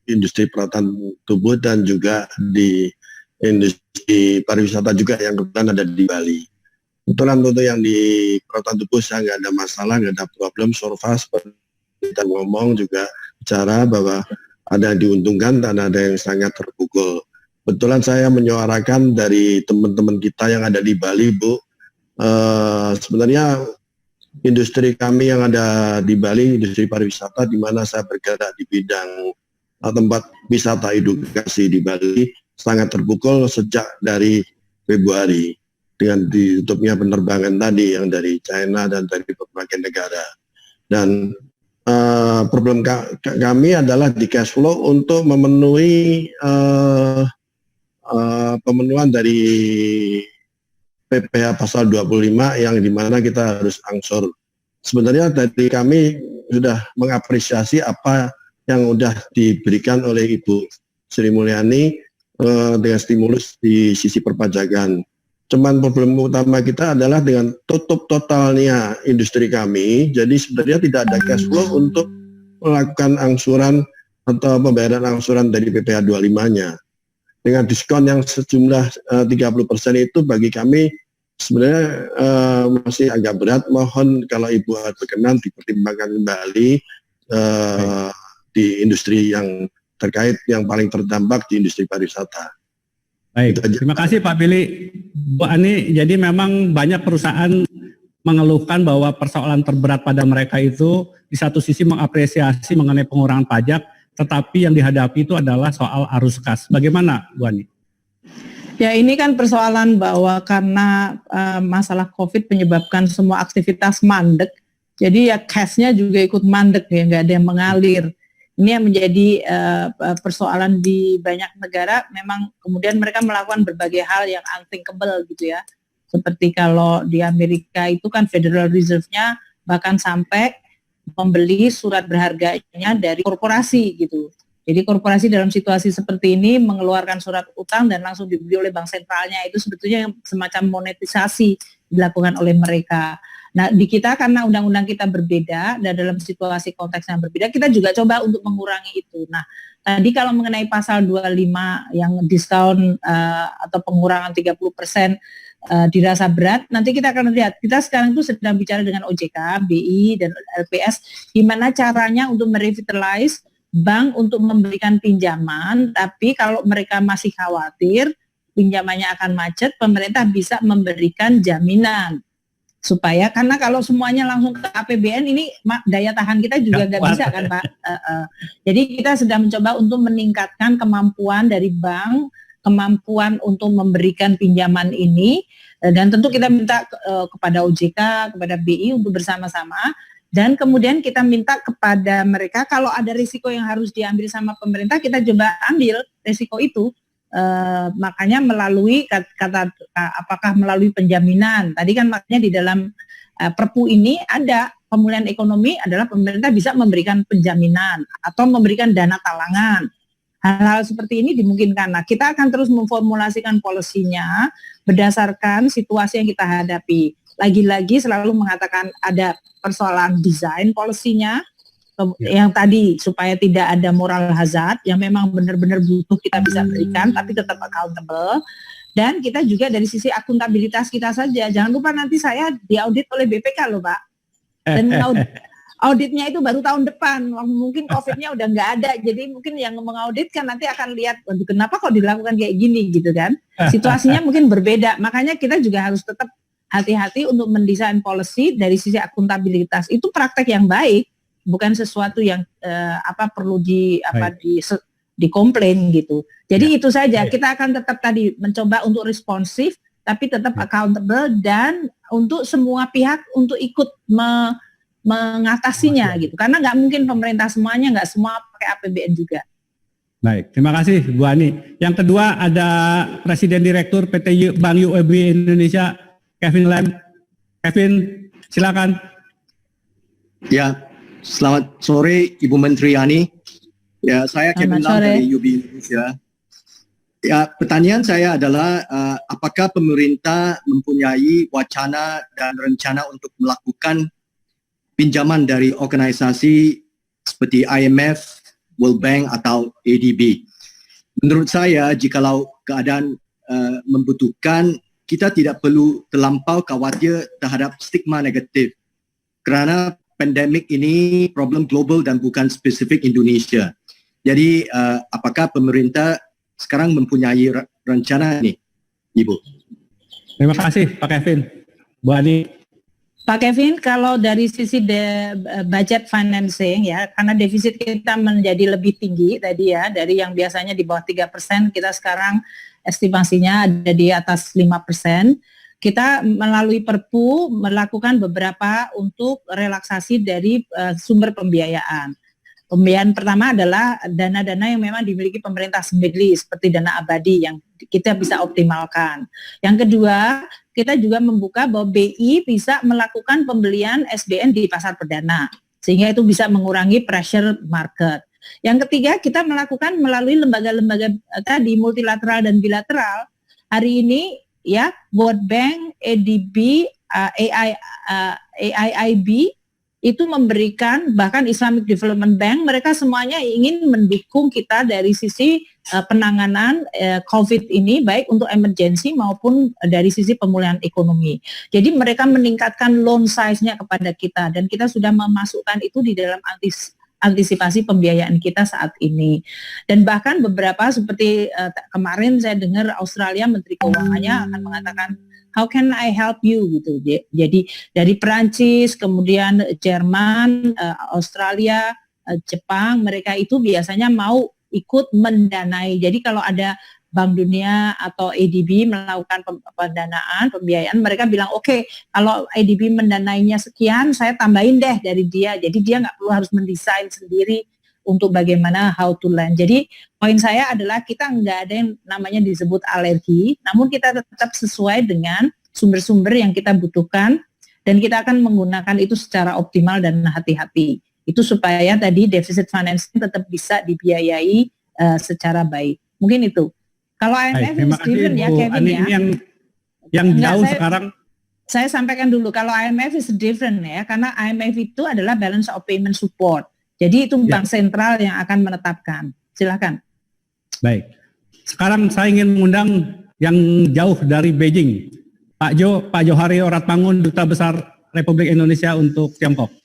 industri perawatan tubuh dan juga di industri pariwisata juga yang kebetulan ada di Bali. Kebetulan untuk yang di perawatan tubuh saya nggak ada masalah, nggak ada problem. So far seperti kita ngomong juga bicara bahwa ada yang diuntungkan dan ada yang sangat terpukul. Kebetulan saya menyuarakan dari teman-teman kita yang ada di Bali, Bu. Sebenarnya industri kami yang ada di Bali, industri pariwisata, di mana saya bergerak di bidang tempat wisata edukasi di Bali, sangat terpukul sejak dari Februari dengan ditutupnya penerbangan tadi yang dari China dan dari berbagai negara. Dan problem kami adalah di cash flow untuk memenuhi pemenuhan dari PPh pasal 25 yang dimana kita harus angsur. Sebenarnya dari kami sudah mengapresiasi apa yang sudah diberikan oleh Ibu Sri Mulyani dengan stimulus di sisi perpajakan. Cuman problem utama kita adalah dengan tutup totalnya industri kami, jadi sebenarnya tidak ada cash flow untuk melakukan angsuran atau pembayaran angsuran dari PPh 25-nya. Dengan diskon yang sejumlah 30% itu bagi kami sebenarnya masih agak berat. Mohon kalau Ibu berkenan dipertimbangkan kembali di industri yang terkait yang paling terdampak di industri pariwisata. Baik, terima kasih Pak Billy. Bu Ani, jadi memang banyak perusahaan mengeluhkan bahwa persoalan terberat pada mereka itu di satu sisi mengapresiasi mengenai pengurangan pajak, tetapi yang dihadapi itu adalah soal arus kas. Bagaimana, Bu Ani? Ya, ini kan persoalan bahwa karena masalah COVID menyebabkan semua aktivitas mandek, jadi ya cash-nya juga ikut mandek ya, nggak ada yang mengalir. Ini yang menjadi persoalan di banyak negara. Memang kemudian mereka melakukan berbagai hal yang unthinkable gitu ya. Seperti kalau di Amerika itu kan Federal Reserve-nya bahkan sampai membeli surat berharganya dari korporasi gitu. Jadi korporasi dalam situasi seperti ini mengeluarkan surat utang dan langsung dibeli oleh bank sentralnya, itu sebetulnya semacam monetisasi dilakukan oleh mereka. Nah, di kita karena undang-undang kita berbeda dan dalam situasi konteks yang berbeda, kita juga coba untuk mengurangi itu. Nah, tadi kalau mengenai pasal 25 yang diskon atau pengurangan 30% dirasa berat, nanti kita akan lihat. Kita sekarang itu sedang bicara dengan OJK, BI, dan LPS, gimana caranya untuk merevitalize bank untuk memberikan pinjaman, tapi kalau mereka masih khawatir pinjamannya akan macet, pemerintah bisa memberikan jaminan supaya, karena kalau semuanya langsung ke APBN ini daya tahan kita juga nggak bisa kan Pak. Jadi kita sedang mencoba untuk meningkatkan kemampuan dari bank, kemampuan untuk memberikan pinjaman ini, dan tentu kita minta kepada OJK, kepada BI untuk bersama-sama, dan kemudian kita minta kepada mereka kalau ada risiko yang harus diambil sama pemerintah, kita coba ambil risiko itu. Makanya melalui apakah melalui penjaminan. Tadi kan makanya di dalam Perpu ini ada pemulihan ekonomi adalah pemerintah bisa memberikan penjaminan atau memberikan dana talangan. Hal-hal seperti ini dimungkinkan. Nah, kita akan terus memformulasikan polisinya berdasarkan situasi yang kita hadapi. Lagi-lagi selalu mengatakan ada persoalan desain polisinya, yang tadi supaya tidak ada moral hazard yang memang benar-benar butuh kita bisa berikan tapi tetap accountable, dan kita juga dari sisi akuntabilitas kita saja. Jangan lupa nanti saya diaudit oleh BPK loh Pak, dan auditnya itu baru tahun depan, mungkin COVID-nya udah nggak ada, jadi mungkin yang mengauditkan nanti akan lihat kenapa kok dilakukan kayak gini gitu kan, situasinya mungkin berbeda. Makanya kita juga harus tetap hati-hati untuk mendesain policy dari sisi akuntabilitas. Itu praktek yang baik, bukan sesuatu yang perlu dikomplain gitu. Jadi itu saja. Kita akan tetap tadi mencoba untuk responsif, tapi tetap accountable, dan untuk semua pihak untuk ikut mengatasinya gitu. Karena nggak mungkin pemerintah semuanya, nggak semua pakai APBN juga. Baik, terima kasih Bu Ani. Yang kedua ada Presiden Direktur PT Bank UOB Indonesia, Kevin Lam. Kevin, silakan. Ya. Selamat sore Ibu Menteri Yani. Ya, saya Kevin Lam dari UOB Indonesia. Ya, pertanyaan saya adalah apakah pemerintah mempunyai wacana dan rencana untuk melakukan pinjaman dari organisasi seperti IMF, World Bank atau ADB? Menurut saya, jikalau keadaan membutuhkan, kita tidak perlu terlampau khawatir terhadap stigma negatif, karena pandemik ini problem global dan bukan spesifik Indonesia. Jadi apakah pemerintah sekarang mempunyai rencana ini, Ibu? Terima kasih Pak Kevin. Bu Ani. Pak Kevin, kalau dari sisi budget financing ya, karena defisit kita menjadi lebih tinggi tadi ya, dari yang biasanya di bawah 3%, kita sekarang estimasinya ada di atas 5%. Kita melalui Perpu melakukan beberapa untuk relaksasi dari sumber pembiayaan. Pembiayaan pertama adalah dana-dana yang memang dimiliki pemerintah sendiri seperti dana abadi yang kita bisa optimalkan. Yang kedua, kita juga membuka bahwa BI bisa melakukan pembelian SBN di pasar perdana sehingga itu bisa mengurangi pressure market. Yang ketiga, kita melakukan melalui lembaga-lembaga tadi multilateral dan bilateral. Hari ini ya, World Bank, ADB, AIIB itu memberikan, bahkan Islamic Development Bank, mereka semuanya ingin mendukung kita dari sisi penanganan COVID ini, baik untuk emergency maupun dari sisi pemulihan ekonomi. Jadi mereka meningkatkan loan size-nya kepada kita, dan kita sudah memasukkan itu di dalam antisipasi pembiayaan kita saat ini. Dan bahkan beberapa seperti kemarin saya dengar Australia Menteri Keuangannya akan mengatakan how can I help you gitu. Jadi dari Perancis, kemudian Jerman, Australia, Jepang, mereka itu biasanya mau ikut mendanai. Jadi kalau ada Bank Dunia atau ADB melakukan pendanaan, pembiayaan, mereka bilang oke, kalau ADB mendanainya sekian, saya tambahin deh dari dia. Jadi dia nggak perlu harus mendesain sendiri untuk bagaimana how to lend. Jadi poin saya adalah kita nggak ada yang namanya disebut alergi, namun kita tetap sesuai dengan sumber-sumber yang kita butuhkan, dan kita akan menggunakan itu secara optimal dan hati-hati. Itu supaya tadi deficit financing tetap bisa dibiayai secara baik. Mungkin itu. Kalau IMF is different ya Kevin ya. Yang jauh sekarang. Saya sampaikan dulu, kalau IMF is different ya, karena IMF itu adalah balance of payment support. Jadi itu bank sentral yang akan menetapkan. Silakan. Baik. Sekarang saya ingin mengundang yang jauh dari Beijing. Pak Johari Oratmangun, Duta Besar Republik Indonesia untuk Tiongkok.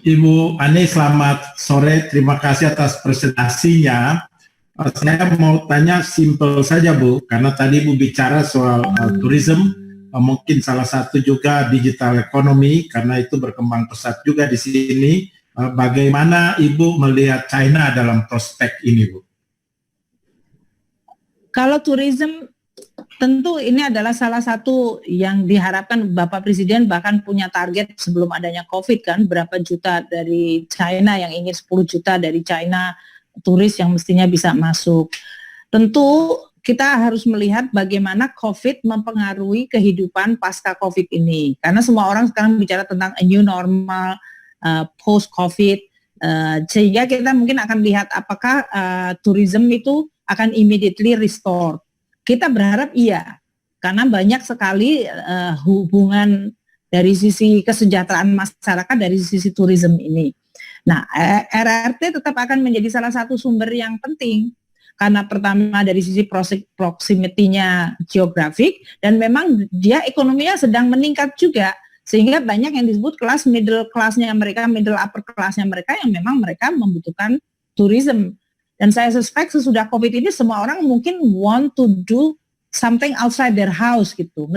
Ibu Ani, selamat sore. Terima kasih atas presentasinya. Saya mau tanya simple saja Bu, karena tadi Bu bicara soal tourism, mungkin salah satu juga digital economy, karena itu berkembang pesat juga di sini. Bagaimana Ibu melihat China dalam prospek ini Bu? Kalau tourism, tentu ini adalah salah satu yang diharapkan Bapak Presiden bahkan punya target sebelum adanya COVID kan, berapa juta dari China yang ingin 10 juta dari China turis yang mestinya bisa masuk. Tentu kita harus melihat bagaimana COVID mempengaruhi kehidupan pasca COVID ini. Karena semua orang sekarang bicara tentang a new normal, post-COVID, sehingga kita mungkin akan lihat apakah tourism itu akan immediately restore. Kita berharap iya, karena banyak sekali hubungan dari sisi kesejahteraan masyarakat dari sisi tourism ini. Nah, RRT tetap akan menjadi salah satu sumber yang penting, karena pertama dari sisi proximity-nya geografik, dan memang dia ekonominya sedang meningkat juga, sehingga banyak yang disebut kelas middle class-nya mereka, middle upper class-nya mereka yang memang mereka membutuhkan tourism. Dan saya suspek sesudah COVID ini semua orang mungkin want to do something outside their house gitu.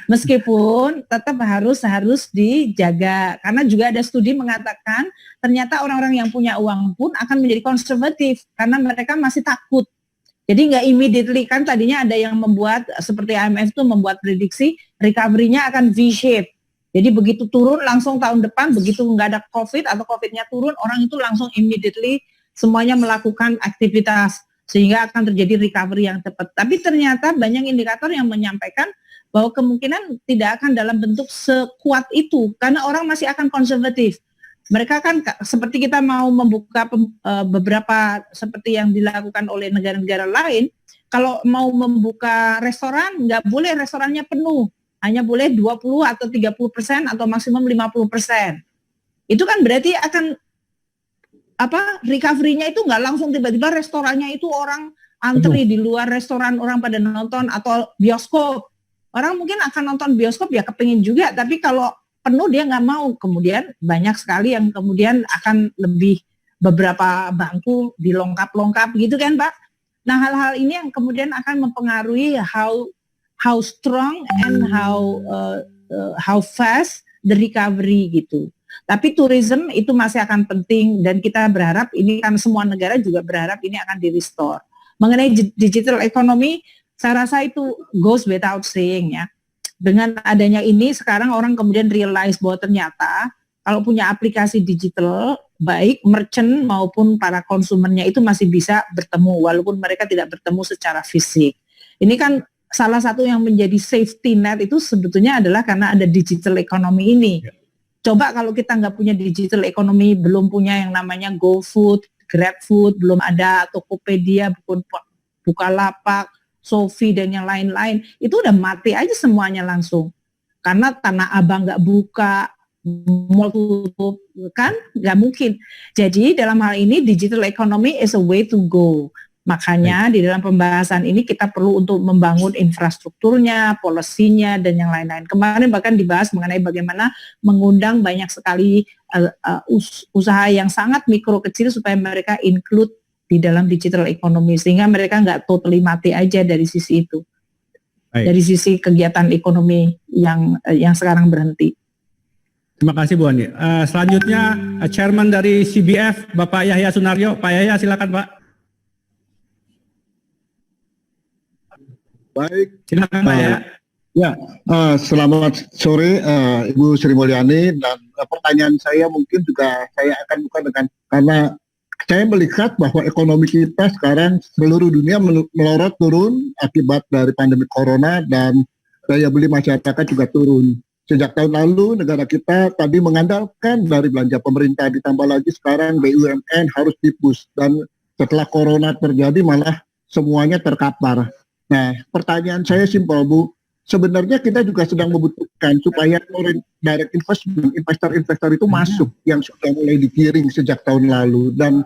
Meskipun tetap harus dijaga. Karena juga ada studi mengatakan ternyata orang-orang yang punya uang pun akan menjadi konservatif karena mereka masih takut. Jadi nggak immediately, kan tadinya ada yang membuat seperti IMF itu membuat prediksi recovery-nya akan V-shape. Jadi begitu turun langsung tahun depan, begitu nggak ada COVID atau COVID-nya turun, orang itu langsung immediately semuanya melakukan aktivitas sehingga akan terjadi recovery yang cepat. Tapi ternyata banyak indikator yang menyampaikan bahwa kemungkinan tidak akan dalam bentuk sekuat itu karena orang masih akan konservatif. Mereka kan seperti kita mau membuka beberapa seperti yang dilakukan oleh negara-negara lain, kalau mau membuka restoran nggak boleh restorannya penuh, hanya boleh 20 atau 30% atau maksimum 50%. Itu kan berarti akan recovery-nya itu nggak langsung tiba-tiba restorannya itu orang antri di luar restoran, orang pada nonton, atau bioskop. Orang mungkin akan nonton bioskop ya kepingin juga, tapi kalau penuh dia nggak mau. Kemudian banyak sekali yang kemudian akan lebih beberapa bangku dilongkap-longkap gitu kan Pak. Nah hal-hal ini yang kemudian akan mempengaruhi how strong and how fast the recovery gitu. Tapi tourism itu masih akan penting dan kita berharap ini kan semua negara juga berharap ini akan di-restore. Mengenai digital economy, saya rasa itu goes without saying ya. Dengan adanya ini sekarang orang kemudian realize bahwa ternyata kalau punya aplikasi digital, baik merchant maupun para konsumennya itu masih bisa bertemu walaupun mereka tidak bertemu secara fisik. Ini kan salah satu yang menjadi safety net itu sebetulnya adalah karena ada digital economy ini. Coba kalau kita nggak punya digital economy, belum punya yang namanya GoFood, GrabFood, belum ada Tokopedia, Bukalapak, Shopee dan yang lain-lain, itu udah mati aja semuanya langsung. Karena Tanah Abang nggak buka, mall tutup, kan nggak mungkin. Jadi dalam hal ini digital economy is a way to go. Makanya di dalam pembahasan ini kita perlu untuk membangun infrastrukturnya, polisinya, dan yang lain-lain. Kemarin bahkan dibahas mengenai bagaimana mengundang banyak sekali usaha yang sangat mikro kecil supaya mereka include di dalam digital economy, sehingga mereka nggak totally mati aja dari sisi itu. Baik. Dari sisi kegiatan ekonomi yang sekarang berhenti. Terima kasih Bu Ani. Selanjutnya Chairman dari CBF, Bapak Yahya Sunaryo. Pak Yahya silakan Pak. Baik, silakan Pak Yahya. Ya, selamat sore Ibu Sri Mulyani, dan pertanyaan saya mungkin juga saya akan buka dengan, karena saya melihat bahwa ekonomi kita sekarang seluruh dunia melorot turun akibat dari pandemi corona dan daya beli masyarakat juga turun. Sejak tahun lalu negara kita tadi mengandalkan dari belanja pemerintah, ditambah lagi sekarang BUMN harus di-push, dan setelah corona terjadi malah semuanya terkapar. Nah, pertanyaan saya simpel Bu, sebenarnya kita juga sedang membutuhkan supaya foreign direct investment, investor-investor itu masuk yang sudah mulai digiring sejak tahun lalu, dan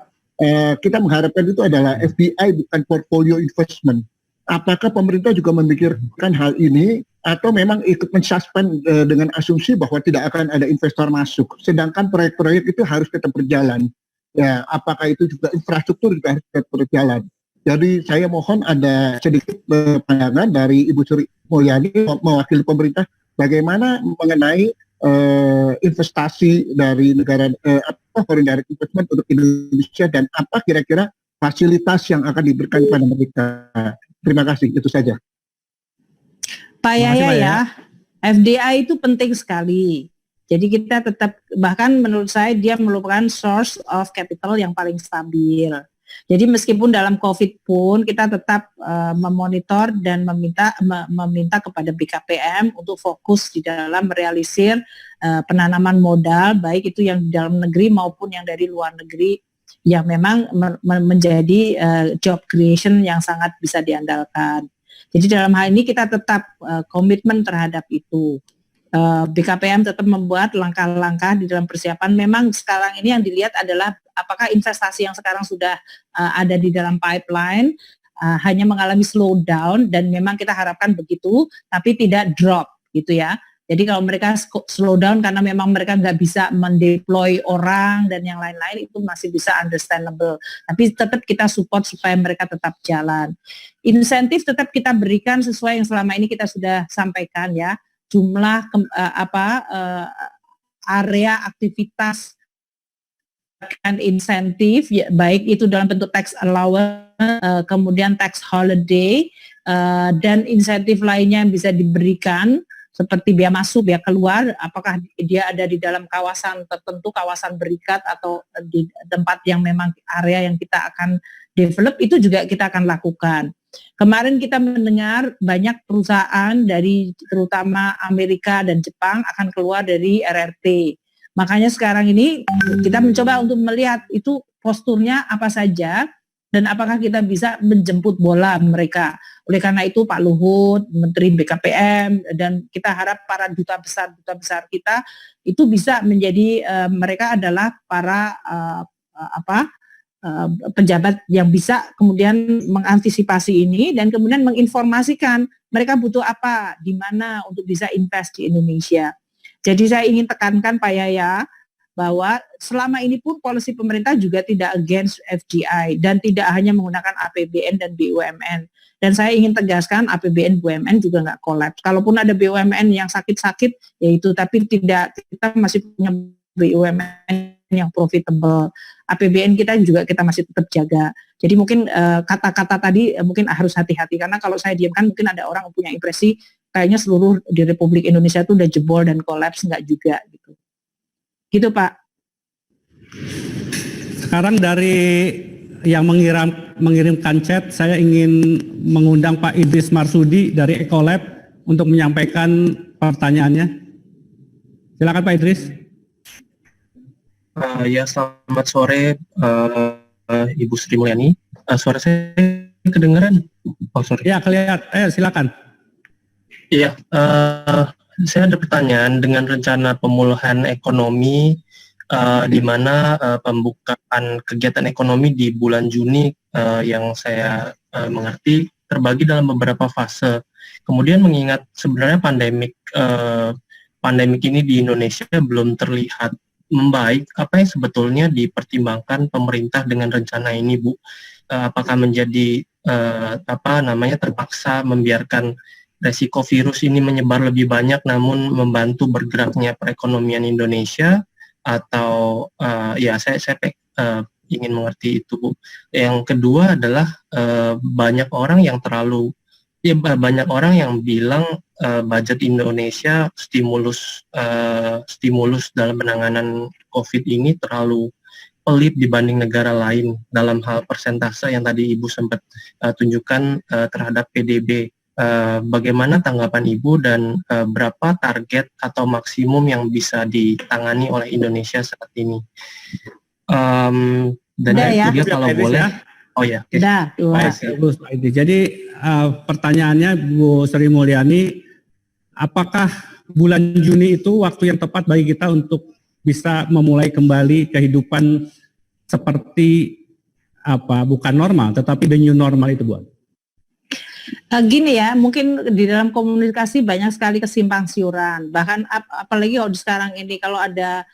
kita mengharapkan itu adalah FDI bukan portfolio investment. Apakah pemerintah juga memikirkan hal ini atau memang ikut mensuspend dengan asumsi bahwa tidak akan ada investor masuk, sedangkan proyek-proyek itu harus tetap berjalan? Ya, apakah itu juga infrastruktur juga harus berjalan. Jadi saya mohon ada sedikit pandangan dari Ibu Sri Mulyani mewakili pemerintah bagaimana mengenai investasi dari negara foreign direct investment untuk Indonesia dan apa kira-kira fasilitas yang akan diberikan kepada mereka. Terima kasih, itu saja. Pak Yaya ya, FDI itu penting sekali. Jadi kita tetap, bahkan menurut saya dia merupakan source of capital yang paling stabil. Jadi meskipun dalam COVID pun kita tetap memonitor dan meminta kepada BKPM untuk fokus di dalam merealisir penanaman modal, baik itu yang di dalam negeri maupun yang dari luar negeri, yang memang menjadi job creation yang sangat bisa diandalkan. Jadi dalam hal ini kita tetap komitmen terhadap itu. BKPM tetap membuat langkah-langkah di dalam persiapan. Memang sekarang ini yang dilihat adalah apakah investasi yang sekarang sudah ada di dalam pipeline hanya mengalami slowdown, dan memang kita harapkan begitu, tapi tidak drop gitu ya. Jadi kalau mereka slow down karena memang mereka nggak bisa mendeploy orang dan yang lain-lain, itu masih bisa understandable. Tapi tetap kita support supaya mereka tetap jalan. Insentif tetap kita berikan sesuai yang selama ini kita sudah sampaikan ya. Jumlah area aktivitas dan insentif, ya, baik itu dalam bentuk tax allowance, kemudian tax holiday, dan insentif lainnya yang bisa diberikan seperti biaya masuk, biaya keluar, apakah dia ada di dalam kawasan tertentu, kawasan berikat atau di tempat yang memang area yang kita akan develop, itu juga kita akan lakukan. Kemarin kita mendengar banyak perusahaan dari terutama Amerika dan Jepang akan keluar dari RRT. Makanya sekarang ini kita mencoba untuk melihat itu posturnya apa saja dan apakah kita bisa menjemput bola mereka. Oleh karena itu Pak Luhut, Menteri BKPM, dan kita harap para duta besar kita itu bisa menjadi mereka adalah para pejabat yang bisa kemudian mengantisipasi ini dan kemudian menginformasikan mereka butuh apa, di mana untuk bisa invest di Indonesia. Jadi saya ingin tekankan Pak Yaya bahwa selama ini pun polisi pemerintah juga tidak against FDI dan tidak hanya menggunakan APBN dan BUMN. Dan saya ingin tegaskan APBN BUMN juga nggak kolaps. Kalaupun ada BUMN yang sakit-sakit, yaitu, tapi tidak, kita masih punya BUMN yang profitable. APBN kita juga kita masih tetap jaga. Jadi mungkin kata-kata tadi mungkin harus hati-hati, karena kalau saya diamkan mungkin ada orang yang punya impresi kayaknya seluruh di Republik Indonesia itu udah jebol dan kolaps, enggak juga gitu. Gitu Pak. Sekarang dari yang mengirimkan chat, saya ingin mengundang Pak Idris Marsudi dari Ecolab untuk menyampaikan pertanyaannya. Silakan Pak Idris. Ya, selamat sore Ibu Sri Mulyani. Suara saya kedengaran? Oh, sorry. Ya, kelihatan. Silakan. Iya, saya ada pertanyaan dengan rencana pemulihan ekonomi di mana pembukaan kegiatan ekonomi di bulan Juni yang saya mengerti terbagi dalam beberapa fase. Kemudian mengingat sebenarnya pandemik ini di Indonesia belum terlihat membaik, apa yang sebetulnya dipertimbangkan pemerintah dengan rencana ini, Bu? Apakah menjadi terpaksa membiarkan resiko virus ini menyebar lebih banyak namun membantu bergeraknya perekonomian Indonesia, atau saya ingin mengerti itu, Bu. Yang kedua adalah banyak orang yang bilang budget Indonesia stimulus dalam penanganan COVID ini terlalu pelit dibanding negara lain dalam hal persentase yang tadi Ibu sempat tunjukkan terhadap PDB. Bagaimana tanggapan Ibu dan berapa target atau maksimum yang bisa ditangani oleh Indonesia saat ini? Dan yang ketiga kalau boleh. Oh ya, okay. Jadi pertanyaannya Bu Sri Mulyani, apakah bulan Juni itu waktu yang tepat bagi kita untuk bisa memulai kembali kehidupan seperti bukan normal, tetapi the new normal itu, Bu? Gini ya, mungkin di dalam komunikasi banyak sekali kesimpang siuran. Bahkan apalagi kalau sekarang ini kalau ada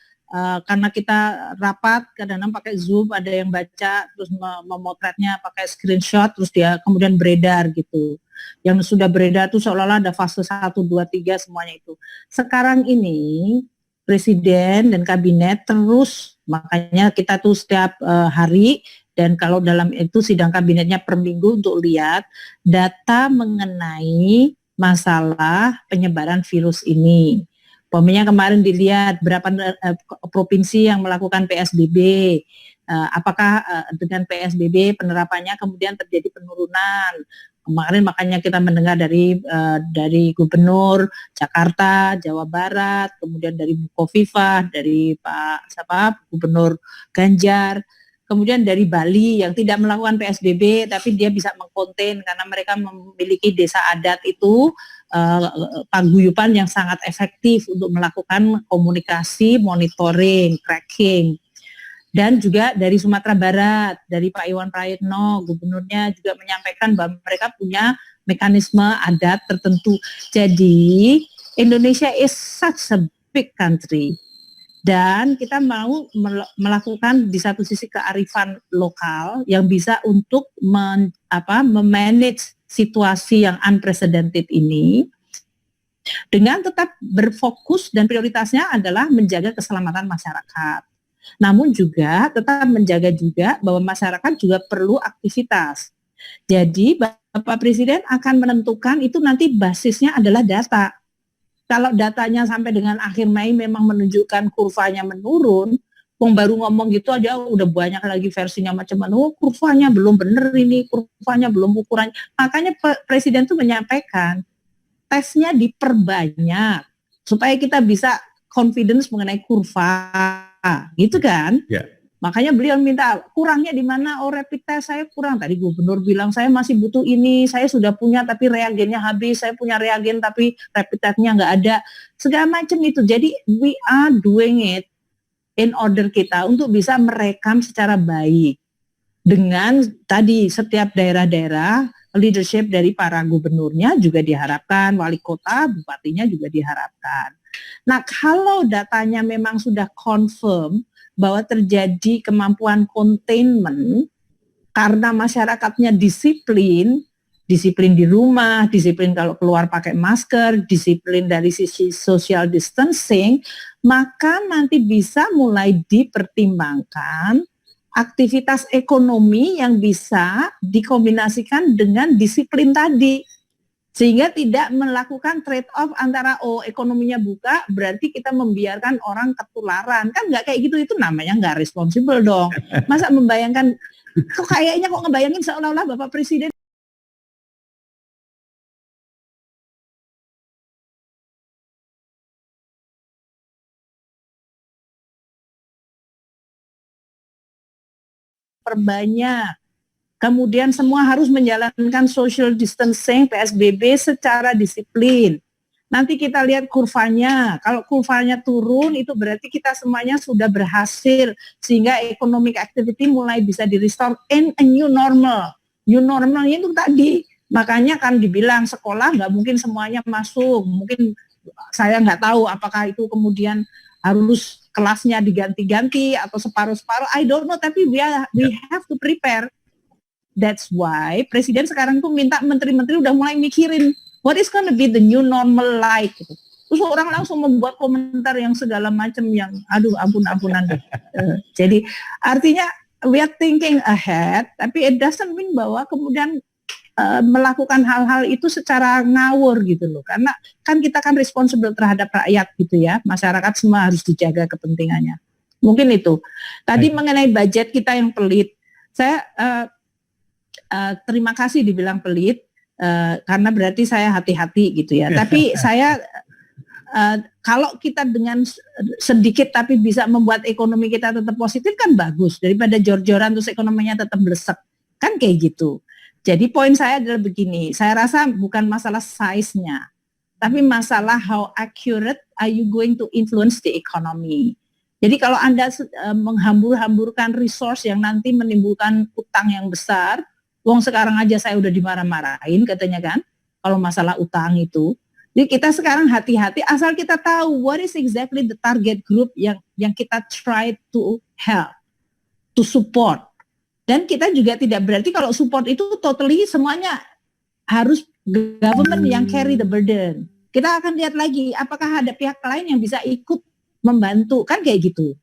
karena kita rapat kadang-kadang pakai Zoom, ada yang baca terus memotretnya pakai screenshot, terus dia kemudian beredar gitu. Yang sudah beredar itu seolah-olah ada fase 1, 2, 3 semuanya itu. Sekarang ini Presiden dan Kabinet terus, makanya kita tuh setiap hari, dan kalau dalam itu sidang kabinetnya per minggu untuk lihat data mengenai masalah penyebaran virus ini. Umpamanya kemarin dilihat berapa provinsi yang melakukan PSBB, apakah dengan PSBB penerapannya kemudian terjadi penurunan. Kemarin makanya kita mendengar dari Gubernur Jakarta, Jawa Barat, kemudian dari Bukoviva, dari Gubernur Ganjar, kemudian dari Bali yang tidak melakukan PSBB tapi dia bisa mengkonten karena mereka memiliki desa adat itu paguyuban yang sangat efektif untuk melakukan komunikasi, monitoring, tracking. Dan juga dari Sumatera Barat, dari Pak Iwan Prayitno, gubernurnya juga menyampaikan bahwa mereka punya mekanisme adat tertentu. Jadi Indonesia is such a big country. Dan kita mau melakukan di satu sisi kearifan lokal yang bisa untuk memanage situasi yang unprecedented ini dengan tetap berfokus dan prioritasnya adalah menjaga keselamatan masyarakat. Namun juga tetap menjaga juga bahwa masyarakat juga perlu aktivitas. Jadi Bapak Presiden akan menentukan itu nanti basisnya adalah data. Kalau datanya sampai dengan akhir Mei memang menunjukkan kurvanya menurun, baru ngomong gitu aja udah banyak lagi versinya macam-macam. Oh, kurvanya belum bener ini, kurvanya belum ukurannya. Makanya Presiden tuh menyampaikan tesnya diperbanyak supaya kita bisa confidence mengenai kurva, gitu kan? Yeah. Makanya beliau minta kurangnya di mana? Oh, rapid test saya kurang. Tadi gubernur bilang saya masih butuh ini, saya sudah punya tapi reagennya habis, saya punya reagen tapi rapid testnya nggak ada, segala macam itu. Jadi we are doing it in order kita untuk bisa merekam secara baik dengan tadi setiap daerah-daerah leadership dari para gubernurnya juga diharapkan, wali kota, bupatinya juga diharapkan. Nah, kalau datanya memang sudah confirm bahwa terjadi kemampuan containment karena masyarakatnya disiplin di rumah, disiplin kalau keluar pakai masker, disiplin dari sisi social distancing, maka nanti bisa mulai dipertimbangkan aktivitas ekonomi yang bisa dikombinasikan dengan disiplin tadi. Sehingga tidak melakukan trade-off antara ekonominya buka berarti kita membiarkan orang ketularan. Kan nggak kayak gitu, itu namanya nggak responsible dong. Masa membayangkan, kok ngebayangin seolah-olah Bapak Presiden perbanyak. Kemudian semua harus menjalankan social distancing, PSBB secara disiplin. Nanti kita lihat kurvanya. Kalau kurvanya turun itu berarti kita semuanya sudah berhasil sehingga economic activity mulai bisa di-restore in a new normal. New normalnya itu tadi. Makanya kan dibilang sekolah nggak mungkin semuanya masuk. Mungkin saya nggak tahu apakah itu kemudian harus kelasnya diganti-ganti atau separuh-separuh. I don't know, tapi we have to prepare. That's why Presiden sekarang tuh minta menteri-menteri udah mulai mikirin what is gonna be the new normal like. Gitu. Terus orang langsung membuat komentar yang segala macam yang aduh ampun-ampunan deh. Jadi artinya we are thinking ahead, tapi it doesn't mean bahwa kemudian melakukan hal-hal itu secara ngawur gitu loh. Karena kan kita kan responsible terhadap rakyat gitu ya. Masyarakat semua harus dijaga kepentingannya. Mungkin itu. Tadi mengenai budget kita yang pelit. Saya terima kasih dibilang pelit karena berarti saya hati-hati gitu ya. Tapi saya kalau kita dengan sedikit tapi bisa membuat ekonomi kita tetap positif kan bagus daripada jor-joran terus ekonominya tetap blesek kan kayak gitu. Jadi poin saya adalah begini, saya rasa bukan masalah size-nya, tapi masalah how accurate are you going to influence the economy. Jadi kalau Anda menghambur-hamburkan resource yang nanti menimbulkan utang yang besar, sekarang aja saya udah dimarah-marahin katanya kan, kalau masalah utang itu Jadi kita sekarang hati-hati asal kita tahu what is exactly the target group yang kita try to help, to support. Dan kita juga tidak berarti kalau support itu totally semuanya harus government yang carry the burden. Kita akan lihat lagi apakah ada pihak lain yang bisa ikut membantu, kan kayak gitu.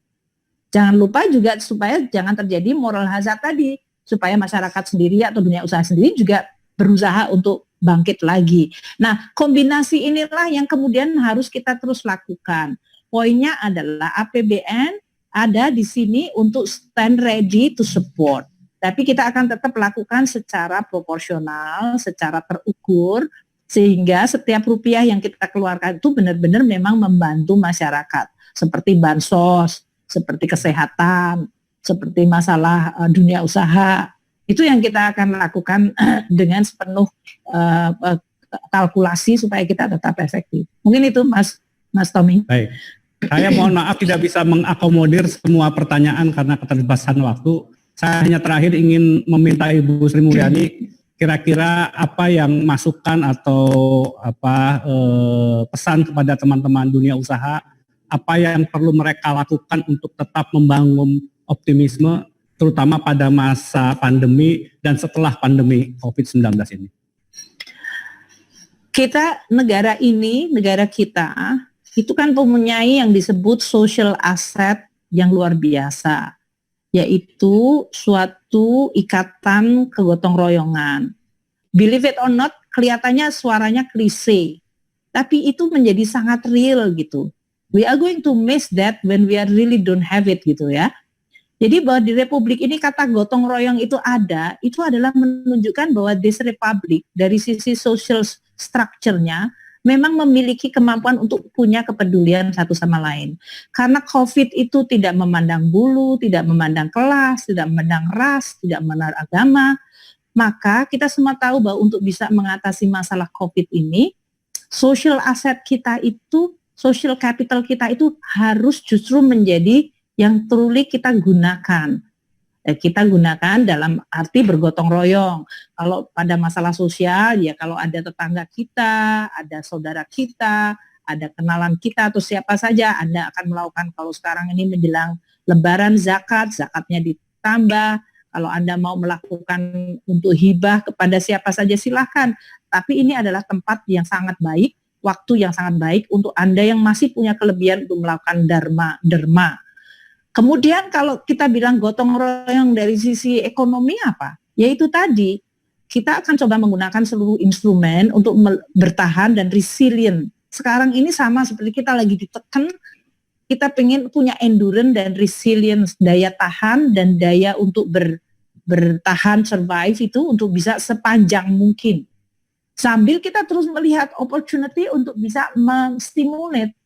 Jangan lupa juga supaya jangan terjadi moral hazard tadi, supaya masyarakat sendiri atau dunia usaha sendiri juga berusaha untuk bangkit lagi. Nah, kombinasi inilah yang kemudian harus kita terus lakukan. Poinnya adalah APBN ada di sini untuk stand ready to support. Tapi kita akan tetap lakukan secara proporsional, secara terukur, sehingga setiap rupiah yang kita keluarkan itu benar-benar memang membantu masyarakat. Seperti bansos, seperti kesehatan, seperti masalah dunia usaha. Itu yang kita akan lakukan dengan sepenuh kalkulasi supaya kita tetap efektif. Mungkin itu Mas Tommy. Baik. Saya mohon maaf tidak bisa mengakomodir semua pertanyaan karena keterbatasan waktu. Saya hanya terakhir ingin meminta Ibu Sri Mulyani kira-kira apa yang masukan atau pesan kepada teman-teman dunia usaha, apa yang perlu mereka lakukan untuk tetap membangun optimisme terutama pada masa pandemi dan setelah pandemi COVID-19 ini. Negara kita itu kan mempunyai yang disebut social asset yang luar biasa, yaitu suatu ikatan kegotong royongan. Believe it or not, kelihatannya suaranya klise, tapi itu menjadi sangat real gitu. We are going to miss that when we are really don't have it gitu ya. Jadi bahwa di Republik ini kata gotong royong itu ada, itu adalah menunjukkan bahwa this Republic dari sisi social structure-nya memang memiliki kemampuan untuk punya kepedulian satu sama lain. Karena COVID itu tidak memandang bulu, tidak memandang kelas, tidak memandang ras, tidak memandang agama, maka kita semua tahu bahwa untuk bisa mengatasi masalah COVID ini, social asset kita itu, social capital kita itu harus justru menjadi yang truly kita gunakan. Kita gunakan dalam arti bergotong royong. Kalau pada masalah sosial, ya kalau ada tetangga kita, ada saudara kita, ada kenalan kita atau siapa saja, Anda akan melakukan kalau sekarang ini menjelang Lebaran zakatnya ditambah. Kalau Anda mau melakukan untuk hibah kepada siapa saja silahkan. Tapi ini adalah tempat yang sangat baik, waktu yang sangat baik untuk Anda yang masih punya kelebihan untuk melakukan derma. Kemudian kalau kita bilang gotong royong dari sisi ekonomi apa? Yaitu tadi, kita akan coba menggunakan seluruh instrumen untuk bertahan dan resilient. Sekarang ini sama seperti kita lagi ditekan, kita pengen punya endurance dan resilience, daya tahan dan daya untuk bertahan, survive itu untuk bisa sepanjang mungkin. Sambil kita terus melihat opportunity untuk bisa menstimulate,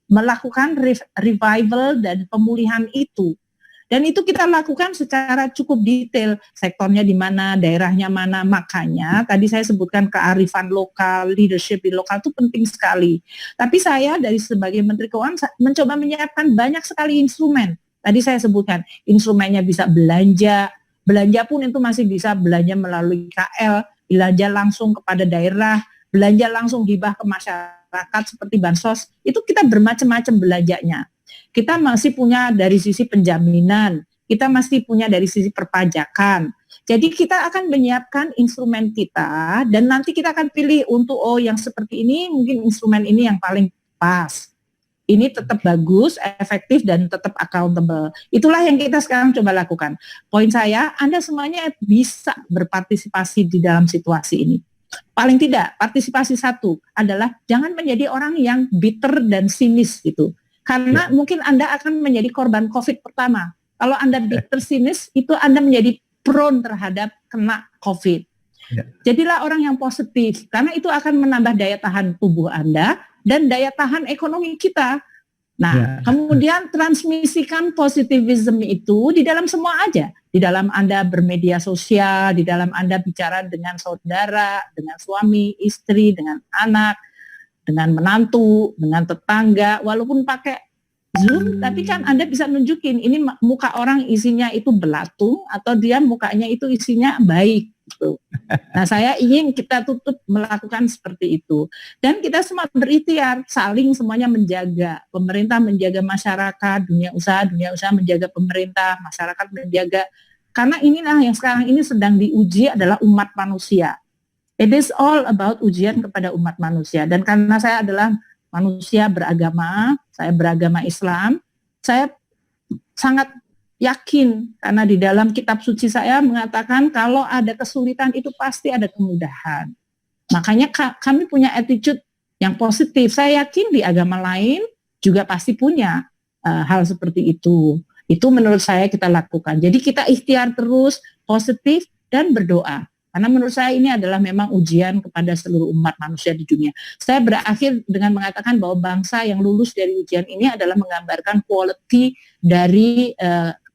melakukan revival dan pemulihan itu. Dan itu kita lakukan secara cukup detail, sektornya di mana, daerahnya mana. Makanya tadi saya sebutkan kearifan lokal, leadership di lokal itu penting sekali. Tapi saya dari sebagai Menteri Keuangan mencoba menyiapkan banyak sekali instrumen. Tadi saya sebutkan, instrumennya bisa belanja pun itu masih bisa belanja melalui KL, belanja langsung kepada daerah, belanja langsung hibah ke masyarakat seperti bansos, itu kita bermacam-macam belanjanya. Kita masih punya dari sisi penjaminan, kita masih punya dari sisi perpajakan. Jadi kita akan menyiapkan instrumen kita dan nanti kita akan pilih untuk yang seperti ini, mungkin instrumen ini yang paling pas. Ini tetap bagus, efektif dan tetap accountable. Itulah yang kita sekarang coba lakukan. Poin saya, Anda semuanya bisa berpartisipasi di dalam situasi ini. Paling tidak, partisipasi satu adalah jangan menjadi orang yang bitter dan sinis gitu. Karena mungkin Anda akan menjadi korban COVID pertama. Kalau Anda bitter, sinis, itu Anda menjadi prone terhadap kena COVID. Jadilah orang yang positif, karena itu akan menambah daya tahan tubuh Anda dan daya tahan ekonomi kita. Nah, kemudian transmisikan positivism itu di dalam semua aja. Di dalam Anda bermedia sosial, di dalam Anda bicara dengan saudara, dengan suami, istri, dengan anak, dengan menantu, dengan tetangga, walaupun pakai Zoom, tapi kan Anda bisa nunjukin ini muka orang isinya itu belatung atau dia mukanya itu isinya baik. gitu. Nah, saya ingin kita tutup melakukan seperti itu. Dan kita semua berikhtiar, saling semuanya menjaga. Pemerintah menjaga masyarakat, dunia usaha menjaga pemerintah, masyarakat menjaga. Karena inilah yang sekarang ini sedang diuji adalah umat manusia. It is all about ujian kepada umat manusia. Dan karena saya adalah manusia beragama, saya beragama Islam, saya sangat yakin karena di dalam kitab suci saya mengatakan kalau ada kesulitan itu pasti ada kemudahan. Makanya kami punya attitude yang positif. Saya yakin di agama lain juga pasti punya hal seperti itu. Itu menurut saya kita lakukan. Jadi kita ikhtiar terus, positif dan berdoa. Karena menurut saya ini adalah memang ujian kepada seluruh umat manusia di dunia. Saya berakhir dengan mengatakan bahwa bangsa yang lulus dari ujian ini adalah menggambarkan quality dari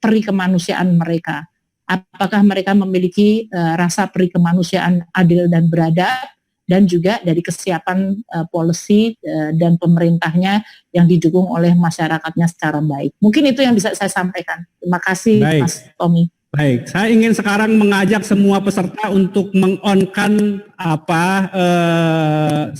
peri kemanusiaan mereka. Apakah mereka memiliki rasa peri kemanusiaan adil dan beradab, dan juga dari kesiapan policy dan pemerintahnya yang didukung oleh masyarakatnya secara baik. Mungkin itu yang bisa saya sampaikan. Terima kasih, Baik. Mas Tommy. Baik, saya ingin sekarang mengajak semua peserta untuk meng-on-kan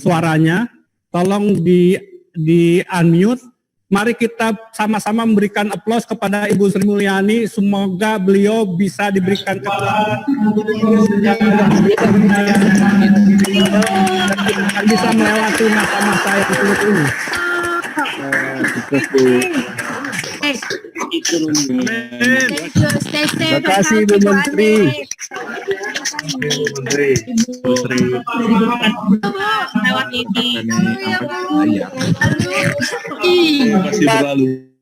suaranya. Tolong di unmute. Mari kita sama-sama memberikan aplaus kepada Ibu Sri Mulyani. Semoga beliau bisa diberikan kekuatan dan bisa melewati masa-masa yang sulit ini. Terima kasih Ibu Menteri. Lewat ini. Masih berlalu.